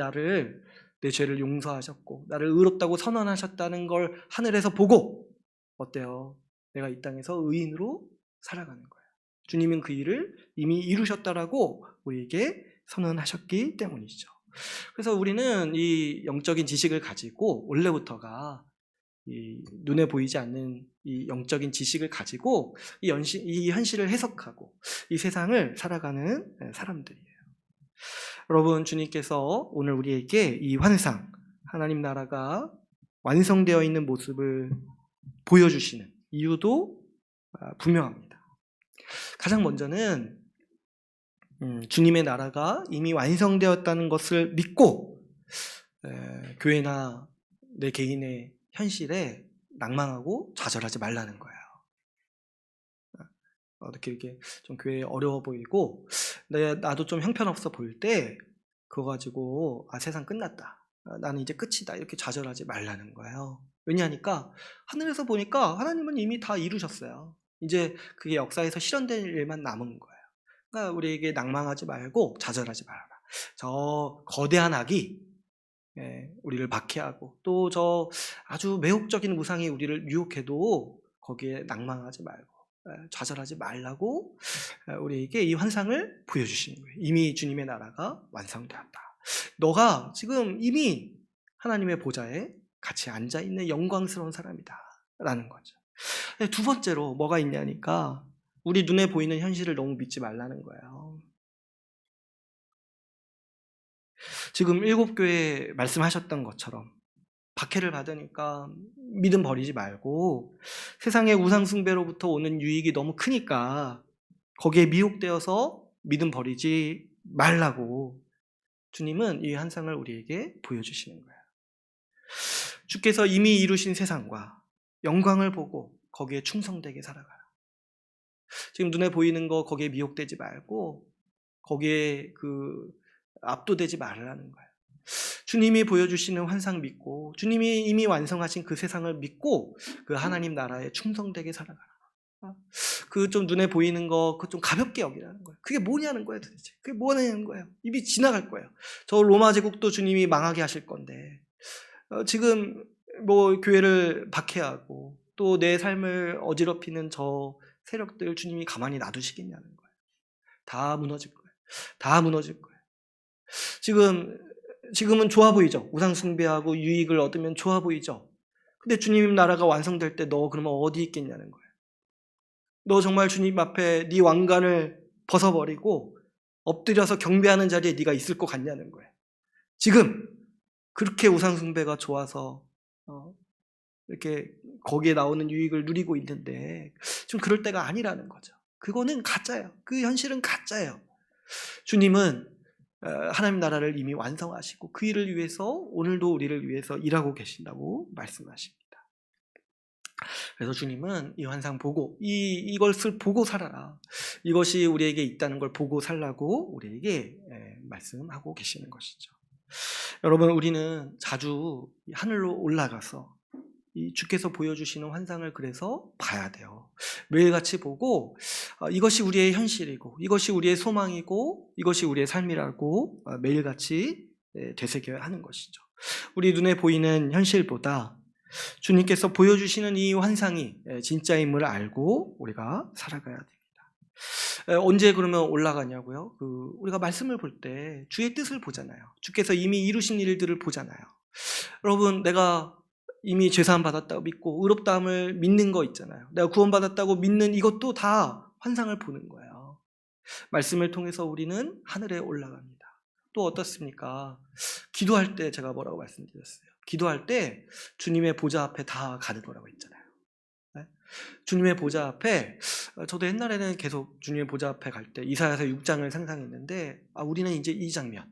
내 죄를 용서하셨고 나를 의롭다고 선언하셨다는 걸 하늘에서 보고 어때요? 내가 이 땅에서 의인으로 살아가는 거예요. 주님은 그 일을 이미 이루셨다라고 우리에게 선언하셨기 때문이죠. 그래서 우리는 이 영적인 지식을 가지고 원래부터가 이 눈에 보이지 않는 이 영적인 지식을 가지고 이 현실을 해석하고 이 세상을 살아가는 사람들이에요. 여러분, 주님께서 오늘 우리에게 이 환상, 하나님 나라가 완성되어 있는 모습을 보여주시는 이유도 분명합니다. 가장 먼저는 주님의 나라가 이미 완성되었다는 것을 믿고 교회나 내 개인의 현실에 낭망하고 좌절하지 말라는 거예요. 어떻게 이렇게 좀 교회에 어려워 보이고 나도 좀 형편없어 보일 때 그거 가지고 세상 끝났다, 나는 이제 끝이다, 이렇게 좌절하지 말라는 거예요. 왜냐하니까 하늘에서 보니까 하나님은 이미 다 이루셨어요. 이제 그게 역사에서 실현될 일만 남은 거예요. 그러니까 우리에게 낭망하지 말고 좌절하지 말아라. 저 거대한 악이 우리를 박해하고 또 저 아주 매혹적인 우상이 우리를 유혹해도 거기에 낭망하지 말고 좌절하지 말라고 우리에게 이 환상을 보여주시는 거예요. 이미 주님의 나라가 완성되었다. 너가 지금 이미 하나님의 보좌에 같이 앉아있는 영광스러운 사람이다 라는 거죠. 두 번째로 뭐가 있냐니까 우리 눈에 보이는 현실을 너무 믿지 말라는 거예요. 지금 7교회 말씀하셨던 것처럼 박해를 받으니까 믿음 버리지 말고 세상의 우상숭배로부터 오는 유익이 너무 크니까 거기에 미혹되어서 믿음 버리지 말라고 주님은 이 환상을 우리에게 보여주시는 거예요. 주께서 이미 이루신 세상과 영광을 보고 거기에 충성되게 살아가라. 지금 눈에 보이는 거 거기에 미혹되지 말고 거기에 압도되지 말라는 거예요. 주님이 보여주시는 환상 믿고 주님이 이미 완성하신 그 세상을 믿고 그 하나님 나라에 충성되게 살아가라. 그 좀 눈에 보이는 거 그 좀 가볍게 여기라는 거예요. 그게 뭐냐는 거예요 도대체. 그게 뭐냐는 거예요. 이미 지나갈 거예요. 저 로마 제국도 주님이 망하게 하실 건데 지금 뭐 교회를 박해하고 또 내 삶을 어지럽히는 저 세력들 주님이 가만히 놔두시겠냐는 거예요. 다 무너질 거예요. 다 무너질 거예요. 지금은 좋아 보이죠. 우상 숭배하고 유익을 얻으면 좋아 보이죠. 근데 주님 나라가 완성될 때 너 그러면 어디 있겠냐는 거예요. 너 정말 주님 앞에 네 왕관을 벗어버리고 엎드려서 경배하는 자리에 네가 있을 것 같냐는 거예요. 지금 그렇게 우상 숭배가 좋아서 이렇게 거기에 나오는 유익을 누리고 있는데 좀 그럴 때가 아니라는 거죠. 그거는 가짜예요. 그 현실은 가짜예요. 주님은 하나님 나라를 이미 완성하시고 그 일을 위해서 오늘도 우리를 위해서 일하고 계신다고 말씀하십니다. 그래서 주님은 이 환상 보고 이것을 보고 살아라. 이것이 우리에게 있다는 걸 보고 살라고 우리에게 말씀하고 계시는 것이죠. 여러분, 우리는 자주 하늘로 올라가서 이 주께서 보여주시는 환상을 그래서 봐야 돼요. 매일같이 보고 이것이 우리의 현실이고 이것이 우리의 소망이고 이것이 우리의 삶이라고 매일같이 되새겨야 하는 것이죠. 우리 눈에 보이는 현실보다 주님께서 보여주시는 이 환상이 진짜임을 알고 우리가 살아가야 됩니다. 언제 그러면 올라가냐고요? 우리가 말씀을 볼 때 주의 뜻을 보잖아요. 주께서 이미 이루신 일들을 보잖아요. 여러분, 내가 이미 죄사함 받았다고 믿고 의롭다함을 믿는 거 있잖아요. 내가 구원받았다고 믿는 이것도 다 환상을 보는 거예요. 말씀을 통해서 우리는 하늘에 올라갑니다. 또 어떻습니까? 기도할 때 제가 뭐라고 말씀드렸어요? 기도할 때 주님의 보좌 앞에 다 가는 거라고 했잖아요. 네? 주님의 보좌 앞에, 저도 옛날에는 계속 주님의 보좌 앞에 갈 때 이사야서 6장을 상상했는데, 우리는 이제 이 장면,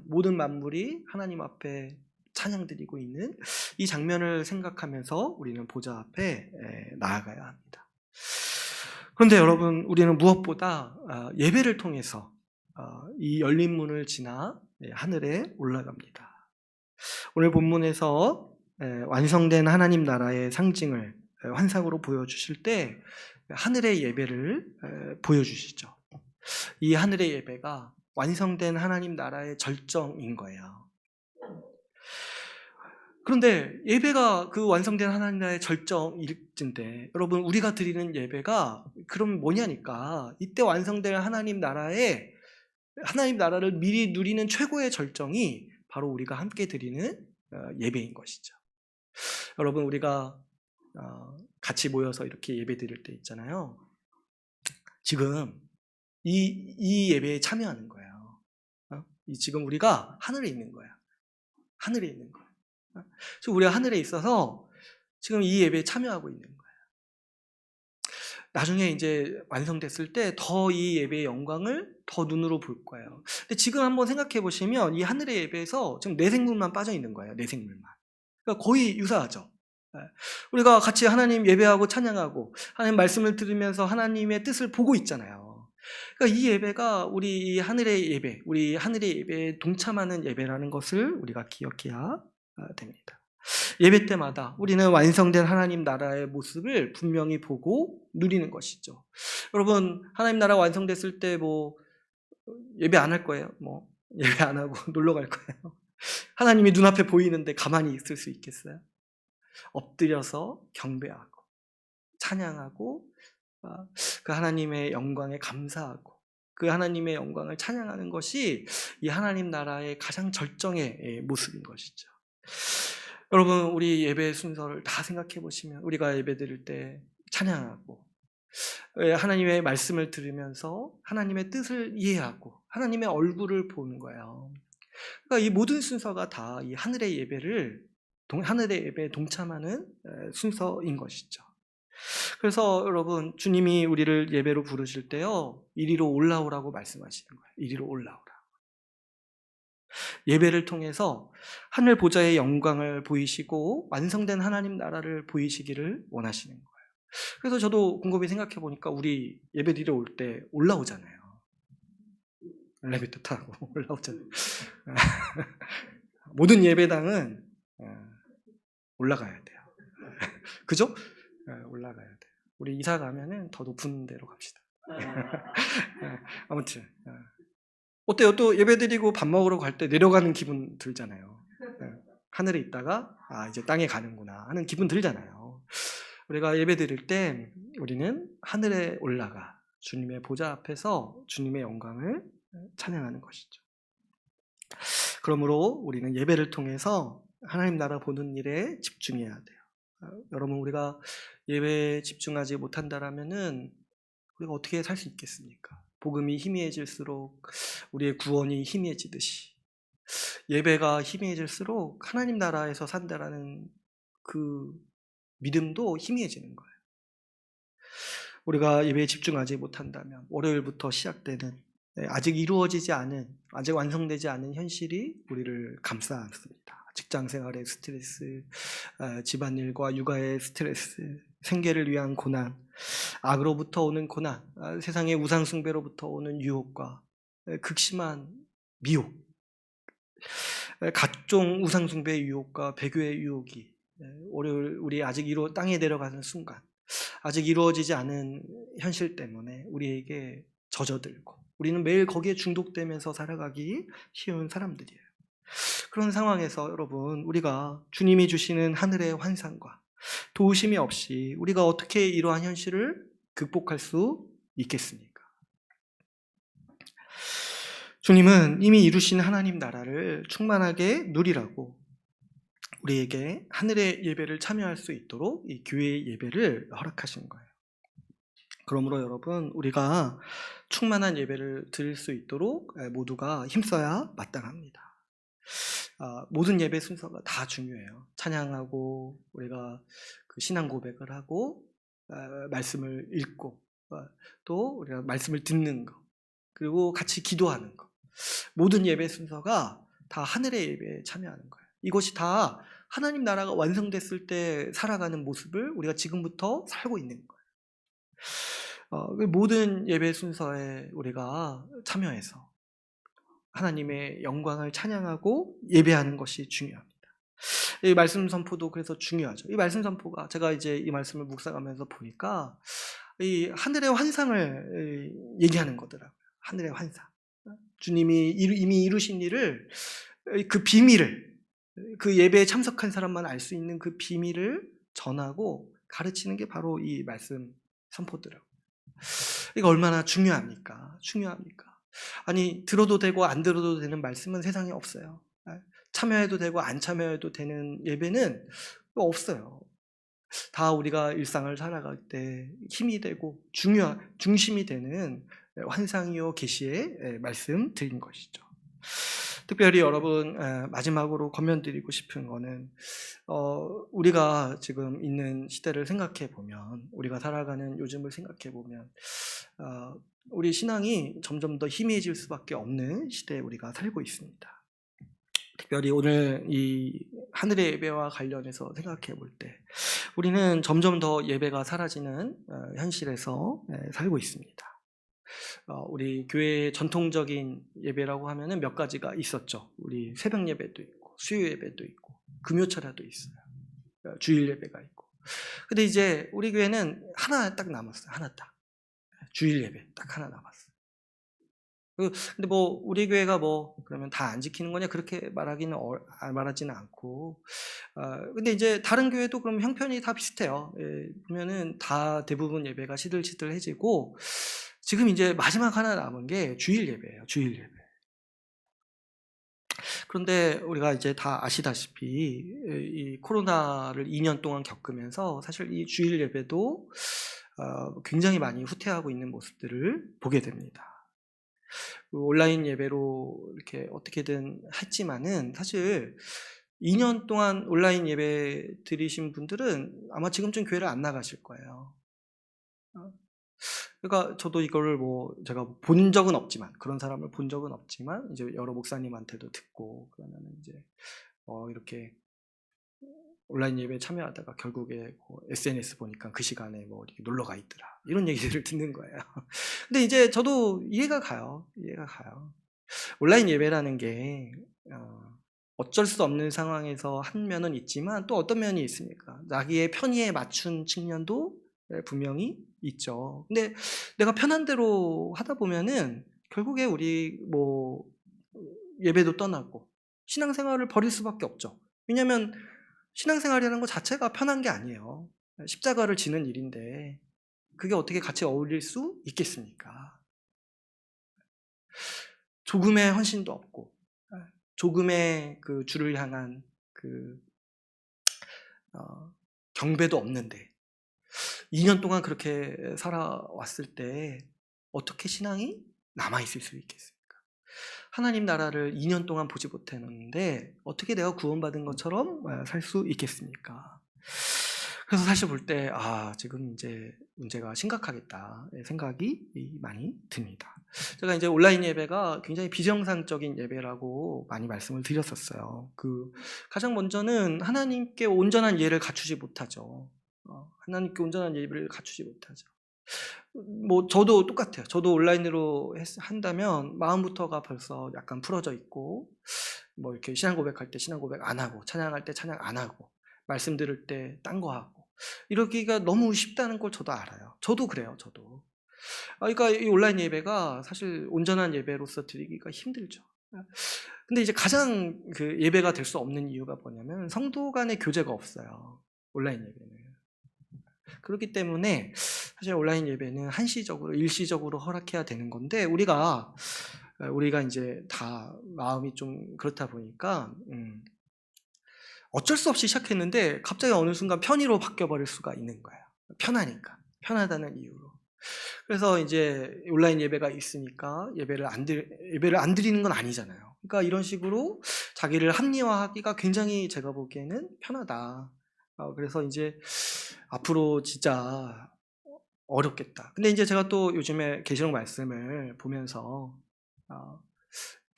모든 만물이 하나님 앞에 찬양드리고 있는 이 장면을 생각하면서 우리는 보좌 앞에 나아가야 합니다. 그런데 여러분, 우리는 무엇보다 예배를 통해서 이 열린 문을 지나 하늘에 올라갑니다. 오늘 본문에서 완성된 하나님 나라의 상징을 환상으로 보여주실 때 하늘의 예배를 보여주시죠. 이 하늘의 예배가 완성된 하나님 나라의 절정인 거예요. 그런데 예배가 그 완성된 하나님 나라의 절정일진데, 여러분, 우리가 드리는 예배가 그럼 뭐냐니까, 이때 완성될 하나님 나라를 미리 누리는 최고의 절정이 바로 우리가 함께 드리는 예배인 것이죠. 여러분, 우리가 같이 모여서 이렇게 예배 드릴 때 있잖아요. 지금 이 예배에 참여하는 거예요. 지금 우리가 하늘에 있는 거야. 하늘에 있는 거야. 지금 우리가 하늘에 있어서 지금 이 예배에 참여하고 있는 거예요. 나중에 이제 완성됐을 때 더 이 예배의 영광을 더 눈으로 볼 거예요. 근데 지금 한번 생각해 보시면 이 하늘의 예배에서 지금 내생물만 빠져 있는 거예요. 내생물만. 그러니까 거의 유사하죠. 우리가 같이 하나님 예배하고 찬양하고 하나님 말씀을 들으면서 하나님의 뜻을 보고 있잖아요. 그러니까 이 예배가 우리 하늘의 예배에 동참하는 예배라는 것을 우리가 기억해야 됩니다. 예배 때마다 우리는 완성된 하나님 나라의 모습을 분명히 보고 누리는 것이죠. 여러분, 하나님 나라 완성됐을 때 예배 안 할 거예요? 예배 안 하고 놀러 갈 거예요? 하나님이 눈앞에 보이는데 가만히 있을 수 있겠어요? 엎드려서 경배하고 찬양하고 그 하나님의 영광에 감사하고 그 하나님의 영광을 찬양하는 것이 이 하나님 나라의 가장 절정의 모습인 것이죠. 여러분, 우리 예배 순서를 다 생각해 보시면 우리가 예배 드릴 때 찬양하고 하나님의 말씀을 들으면서 하나님의 뜻을 이해하고 하나님의 얼굴을 보는 거예요. 그러니까 이 모든 순서가 다 이 하늘의 예배에 동참하는 순서인 것이죠. 그래서 여러분, 주님이 우리를 예배로 부르실 때요, 이리로 올라오라고 말씀하시는 거예요. 이리로 올라오라. 예배를 통해서 하늘 보좌의 영광을 보이시고 완성된 하나님 나라를 보이시기를 원하시는 거예요. 그래서 저도 곰곰이 생각해 보니까 우리 예배 드리러 올 때 올라오잖아요. 엘리베이터 타고 올라오잖아요. 모든 예배당은 올라가야 돼요. 그죠? 올라가야 돼요. 우리 이사 가면은 더 높은 데로 갑시다. 아무튼 어때요? 또 예배 드리고 밥 먹으러 갈 때 내려가는 기분 들잖아요. 하늘에 있다가 이제 땅에 가는구나 하는 기분 들잖아요. 우리가 예배 드릴 때 우리는 하늘에 올라가 주님의 보좌 앞에서 주님의 영광을 찬양하는 것이죠. 그러므로 우리는 예배를 통해서 하나님 나라 보는 일에 집중해야 돼요. 여러분, 우리가 예배에 집중하지 못한다라면은 우리가 어떻게 살 수 있겠습니까? 복음이 희미해질수록 우리의 구원이 희미해지듯이 예배가 희미해질수록 하나님 나라에서 산다라는 그 믿음도 희미해지는 거예요. 우리가 예배에 집중하지 못한다면 월요일부터 시작되는 아직 이루어지지 않은, 아직 완성되지 않은 현실이 우리를 감싸 안습니다. 직장생활의 스트레스, 집안일과 육아의 스트레스, 생계를 위한 고난, 악으로부터 오는 고난, 세상의 우상숭배로부터 오는 유혹과 극심한 미혹, 각종 우상숭배의 유혹과 배교의 유혹이 월요일 우리 아직 땅에 내려가는 순간 아직 이루어지지 않은 현실 때문에 우리에게 젖어들고 우리는 매일 거기에 중독되면서 살아가기 쉬운 사람들이에요. 그런 상황에서 여러분, 우리가 주님이 주시는 하늘의 환상과 도우심이 없이 우리가 어떻게 이러한 현실을 극복할 수 있겠습니까? 주님은 이미 이루신 하나님 나라를 충만하게 누리라고 우리에게 하늘의 예배를 참여할 수 있도록 이 교회의 예배를 허락하신 거예요. 그러므로 여러분, 우리가 충만한 예배를 드릴 수 있도록 모두가 힘써야 마땅합니다. 모든 예배 순서가 다 중요해요. 찬양하고 우리가 그 신앙 고백을 하고 말씀을 읽고 또 우리가 말씀을 듣는 거, 그리고 같이 기도하는 거, 모든 예배 순서가 다 하늘의 예배에 참여하는 거예요. 이것이 다 하나님 나라가 완성됐을 때 살아가는 모습을 우리가 지금부터 살고 있는 거예요. 모든 예배 순서에 우리가 참여해서 하나님의 영광을 찬양하고 예배하는 것이 중요합니다. 이 말씀 선포도 그래서 중요하죠. 이 말씀 선포가 제가 이제 이 말씀을 묵상하면서 보니까 이 하늘의 환상을 얘기하는 거더라고요. 하늘의 환상. 주님이 이미 이루신 일을, 그 비밀을, 그 예배에 참석한 사람만 알 수 있는 그 비밀을 전하고 가르치는 게 바로 이 말씀 선포더라고요. 이거 얼마나 중요합니까? 아니, 들어도 되고 안 들어도 되는 말씀은 세상에 없어요. 참여해도 되고 안 참여해도 되는 예배는 없어요. 다 우리가 일상을 살아갈 때 힘이 되고 중심이 되는 환상이요 계시의 말씀 드린 것이죠. 특별히 여러분, 마지막으로 권면드리고 싶은 거는 우리가 지금 있는 시대를 생각해 보면, 우리가 살아가는 요즘을 생각해 보면 우리 신앙이 점점 더 희미해질 수밖에 없는 시대에 우리가 살고 있습니다. 특별히 오늘 이 하늘의 예배와 관련해서 생각해 볼 때 우리는 점점 더 예배가 사라지는 현실에서 살고 있습니다. 우리 교회의 전통적인 예배라고 하면은 몇 가지가 있었죠. 우리 새벽 예배도 있고 수요 예배도 있고 금요철야도 있어요. 주일 예배가 있고. 근데 이제 우리 교회는 하나 딱 남았어요. 하나 딱. 주일 예배 딱 하나 남았어요. 근데 뭐 우리 교회가 뭐 그러면 다 안 지키는 거냐 그렇게 말하지는 않고, 근데 이제 다른 교회도 그럼 형편이 다 비슷해요. 보면은 다 대부분 예배가 시들시들해지고 지금 이제 마지막 하나 남은 게 주일 예배예요. 주일 예배. 그런데 우리가 이제 다 아시다시피 이 코로나를 2년 동안 겪으면서 사실 이 주일 예배도 굉장히 많이 후퇴하고 있는 모습들을 보게 됩니다. 온라인 예배로 이렇게 어떻게든 했지만은 사실 2년 동안 온라인 예배 드리신 분들은 아마 지금쯤 교회를 안 나가실 거예요. 그러니까 저도 이거를 뭐 제가 본 적은 없지만, 그런 사람을 본 적은 없지만 이제 여러 목사님한테도 듣고 그러면 이제 이렇게 온라인 예배에 참여하다가 결국에 SNS 보니까 그 시간에 뭐 이렇게 놀러 가 있더라, 이런 얘기들을 듣는 거예요. 근데 이제 저도 이해가 가요. 온라인 예배라는 게 어쩔 수 없는 상황에서 한 면은 있지만 또 어떤 면이 있습니까? 자기의 편의에 맞춘 측면도 분명히 있죠. 근데 내가 편한 대로 하다 보면은 결국에 우리 뭐 예배도 떠나고 신앙생활을 버릴 수밖에 없죠. 왜냐하면 신앙생활이라는 것 자체가 편한 게 아니에요. 십자가를 지는 일인데 그게 어떻게 같이 어울릴 수 있겠습니까? 조금의 헌신도 없고 조금의 그 주를 향한 그 경배도 없는데 2년 동안 그렇게 살아왔을 때 어떻게 신앙이 남아있을 수 있겠습니까? 하나님 나라를 2년 동안 보지 못했는데 어떻게 내가 구원받은 것처럼 살 수 있겠습니까? 그래서 사실 볼 때 지금 이제 문제가 심각하겠다 생각이 많이 듭니다. 제가 이제 온라인 예배가 굉장히 비정상적인 예배라고 많이 말씀을 드렸었어요. 가장 먼저는 하나님께 온전한 예를 갖추지 못하죠. 하나님께 온전한 예배를 갖추지 못하죠. 뭐 저도 똑같아요. 저도 온라인으로 한다면 마음부터가 벌써 약간 풀어져 있고, 뭐 이렇게 신앙 고백할 때 신앙 고백 안 하고, 찬양할 때 찬양 안 하고, 말씀 들을 때 딴 거 하고, 이러기가 너무 쉽다는 걸 저도 알아요. 저도 그래요. 저도. 그러니까 이 온라인 예배가 사실 온전한 예배로서 드리기가 힘들죠. 근데 이제 가장 그 예배가 될 수 없는 이유가 뭐냐면 성도 간의 교제가 없어요. 온라인 예배는. 그렇기 때문에 사실 온라인 예배는 한시적으로 일시적으로 허락해야 되는 건데 우리가 이제 다 마음이 좀 그렇다 보니까 어쩔 수 없이 시작했는데 갑자기 어느 순간 편의로 바뀌어버릴 수가 있는 거예요. 편하니까. 편하다는 이유로. 그래서 이제 온라인 예배가 있으니까 예배를 안 드리는 건 아니잖아요. 그러니까 이런 식으로 자기를 합리화하기가 굉장히 제가 보기에는 편하다. 그래서 이제 앞으로 진짜 어렵겠다. 근데 이제 제가 또 요즘에 계시록 말씀을 보면서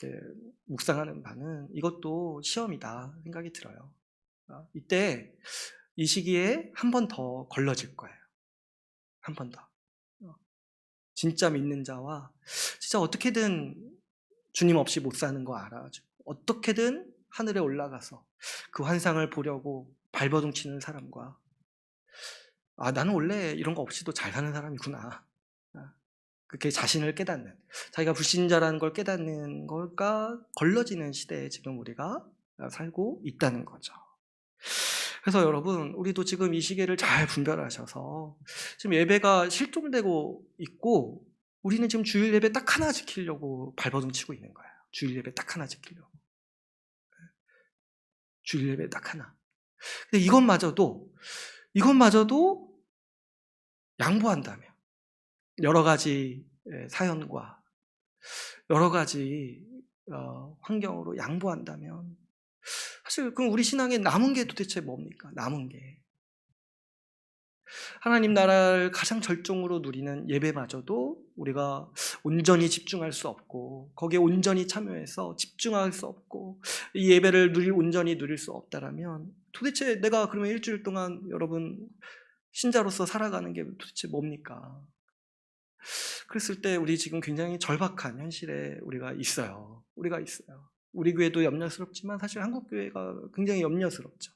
이렇게 묵상하는 바는 이것도 시험이다 생각이 들어요. 이때 이 시기에 한 번 더 걸러질 거예요. 한 번 더. 진짜 믿는 자와 진짜 어떻게든 주님 없이 못 사는 거 알아가지고 어떻게든 하늘에 올라가서 그 환상을 보려고 발버둥 치는 사람과 나는 원래 이런 거 없이도 잘 사는 사람이구나. 그렇게 자신을 깨닫는, 자기가 불신자라는 걸 깨닫는 걸까 걸러지는 시대에 지금 우리가 살고 있다는 거죠. 그래서 여러분, 우리도 지금 이 시기를 잘 분별하셔서 지금 예배가 실종되고 있고 우리는 지금 주일 예배 딱 하나 지키려고 발버둥 치고 있는 거예요. 주일 예배 딱 하나 지키려고. 주일 예배 딱 하나. 근데 이것마저도 양보한다면 여러 가지 사연과 여러 가지 환경으로 양보한다면 사실 그럼 우리 신앙에 남은 게 도대체 뭡니까? 남은 게 하나님 나라를 가장 절정으로 누리는 예배마저도 우리가 온전히 집중할 수 없고 거기에 온전히 참여해서 집중할 수 없고 이 예배를 온전히 누릴 수 없다라면 도대체 내가 그러면 일주일 동안 여러분 신자로서 살아가는 게 도대체 뭡니까? 그랬을 때 우리 지금 굉장히 절박한 현실에 우리가 있어요. 우리 교회도 염려스럽지만 사실 한국 교회가 굉장히 염려스럽죠.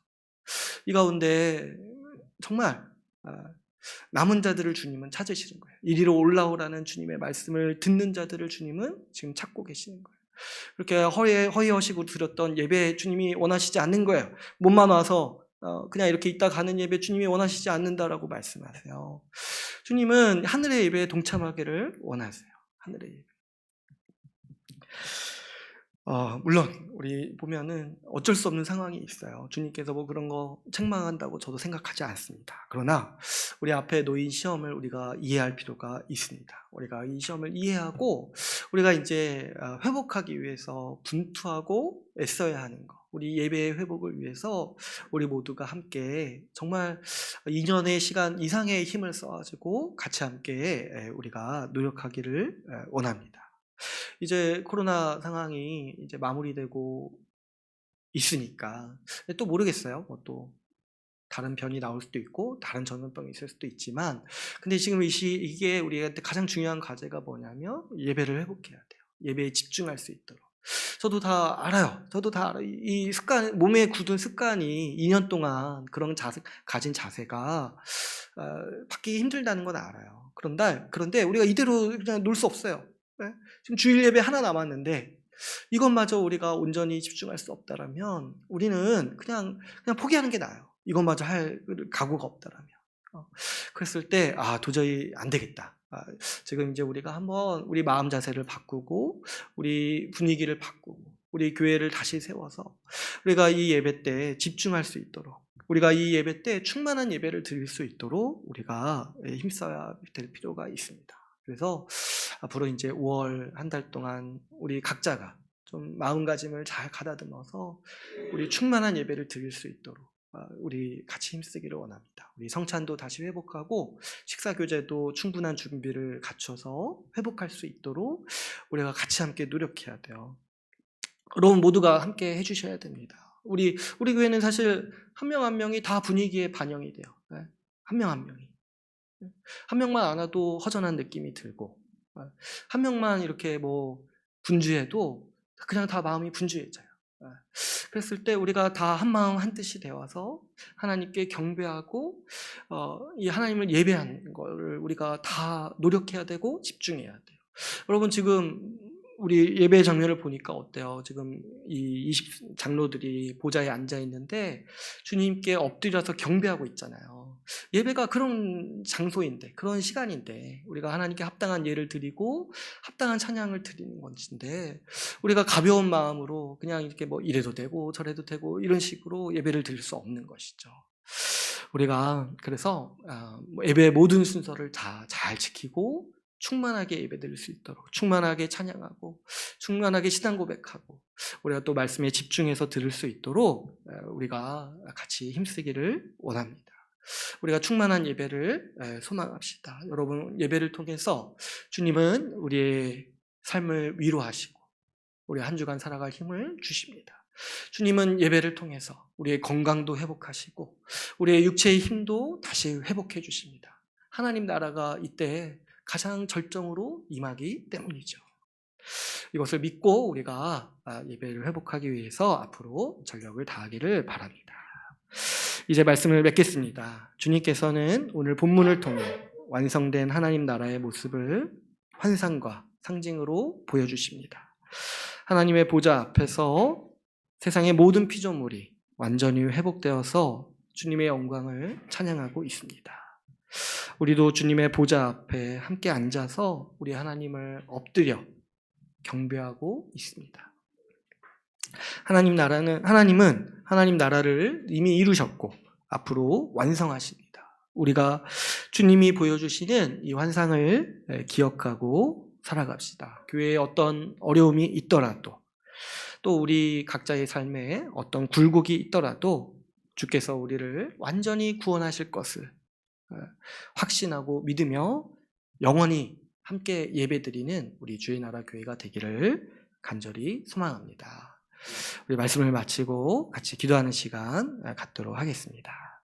이 가운데 정말 남은 자들을 주님은 찾으시는 거예요. 이리로 올라오라는 주님의 말씀을 듣는 자들을 주님은 지금 찾고 계시는 거예요. 그렇게 허위허식으로 드렸던 예배 주님이 원하시지 않는 거예요. 몸만 와서 그냥 이렇게 있다 가는 예배 주님이 원하시지 않는다라고 말씀하세요. 주님은 하늘의 예배에 동참하기를 원하세요. 하늘의 예배. 물론 우리 보면은 어쩔 수 없는 상황이 있어요. 주님께서 뭐 그런 거 책망한다고 저도 생각하지 않습니다. 그러나 우리 앞에 놓인 시험을 우리가 이해할 필요가 있습니다. 우리가 이 시험을 이해하고 우리가 이제 회복하기 위해서 분투하고 애써야 하는 거. 우리 예배의 회복을 위해서 우리 모두가 함께 정말 2년의 시간 이상의 힘을 써가지고 같이 함께 우리가 노력하기를 원합니다. 이제 코로나 상황이 이제 마무리되고 있으니까 또 모르겠어요. 뭐 또 다른 변이 나올 수도 있고 다른 전염병이 있을 수도 있지만 근데 지금 이게 우리한테 가장 중요한 과제가 뭐냐면 예배를 회복해야 돼요. 예배에 집중할 수 있도록. 저도 다 알아요. 이 습관, 몸에 굳은 습관이 2년 동안 그런 가진 자세가 바뀌기 힘들다는 건 알아요. 그런데 우리가 이대로 그냥 놀 수 없어요. 네? 지금 주일 예배 하나 남았는데 이것마저 우리가 온전히 집중할 수 없다라면 우리는 그냥 포기하는 게 나아요. 이것마저 할 각오가 없다라면. 그랬을 때 도저히 안 되겠다. 지금 이제 우리가 한번 우리 마음 자세를 바꾸고 우리 분위기를 바꾸고 우리 교회를 다시 세워서 우리가 이 예배 때 집중할 수 있도록 우리가 이 예배 때 충만한 예배를 드릴 수 있도록 우리가 힘써야 될 필요가 있습니다. 그래서 앞으로 이제 5월 한 달 동안 우리 각자가 좀 마음가짐을 잘 가다듬어서 우리 충만한 예배를 드릴 수 있도록 우리 같이 힘쓰기를 원합니다. 우리 성찬도 다시 회복하고 식사교제도 충분한 준비를 갖춰서 회복할 수 있도록 우리가 같이 함께 노력해야 돼요. 여러분 모두가 함께 해주셔야 됩니다. 우리 교회는 사실 한 명 한 명이 다 분위기에 반영이 돼요. 한 명 한 명이. 한 명만 안 와도 허전한 느낌이 들고 한 명만 이렇게 뭐 분주해도 그냥 다 마음이 분주해져요. 그랬을 때 우리가 다 한 마음 한 뜻이 되어서 하나님께 경배하고 이 하나님을 예배하는 거를 우리가 다 노력해야 되고 집중해야 돼요. 여러분 지금 우리 예배 장면을 보니까 어때요? 지금 이 20 장로들이 보좌에 앉아 있는데 주님께 엎드려서 경배하고 있잖아요. 예배가 그런 장소인데, 그런 시간인데, 우리가 하나님께 합당한 예를 드리고 합당한 찬양을 드리는 것인데, 우리가 가벼운 마음으로 그냥 이렇게 뭐 이래도 되고 저래도 되고 이런 식으로 예배를 드릴 수 없는 것이죠. 우리가 그래서 예배의 모든 순서를 다 잘 지키고 충만하게 예배드릴 수 있도록, 충만하게 찬양하고 충만하게 신앙 고백하고 우리가 또 말씀에 집중해서 들을 수 있도록 우리가 같이 힘쓰기를 원합니다. 우리가 충만한 예배를 소망합시다. 여러분, 예배를 통해서 주님은 우리의 삶을 위로하시고 우리 한 주간 살아갈 힘을 주십니다. 주님은 예배를 통해서 우리의 건강도 회복하시고 우리의 육체의 힘도 다시 회복해 주십니다. 하나님 나라가 이때 가장 절정으로 임하기 때문이죠. 이것을 믿고 우리가 예배를 회복하기 위해서 앞으로 전력을 다하기를 바랍니다. 이제 말씀을 맺겠습니다. 주님께서는 오늘 본문을 통해 완성된 하나님 나라의 모습을 환상과 상징으로 보여주십니다. 하나님의 보좌 앞에서 세상의 모든 피조물이 완전히 회복되어서 주님의 영광을 찬양하고 있습니다. 우리도 주님의 보좌 앞에 함께 앉아서 우리 하나님을 엎드려 경배하고 있습니다. 하나님은 하나님 나라를 이미 이루셨고 앞으로 완성하십니다. 우리가 주님이 보여주시는 이 환상을 기억하고 살아갑시다. 교회에 어떤 어려움이 있더라도 또 우리 각자의 삶에 어떤 굴곡이 있더라도 주께서 우리를 완전히 구원하실 것을 확신하고 믿으며 영원히 함께 예배드리는 우리 주의 나라 교회가 되기를 간절히 소망합니다. 우리 말씀을 마치고 같이 기도하는 시간 갖도록 하겠습니다.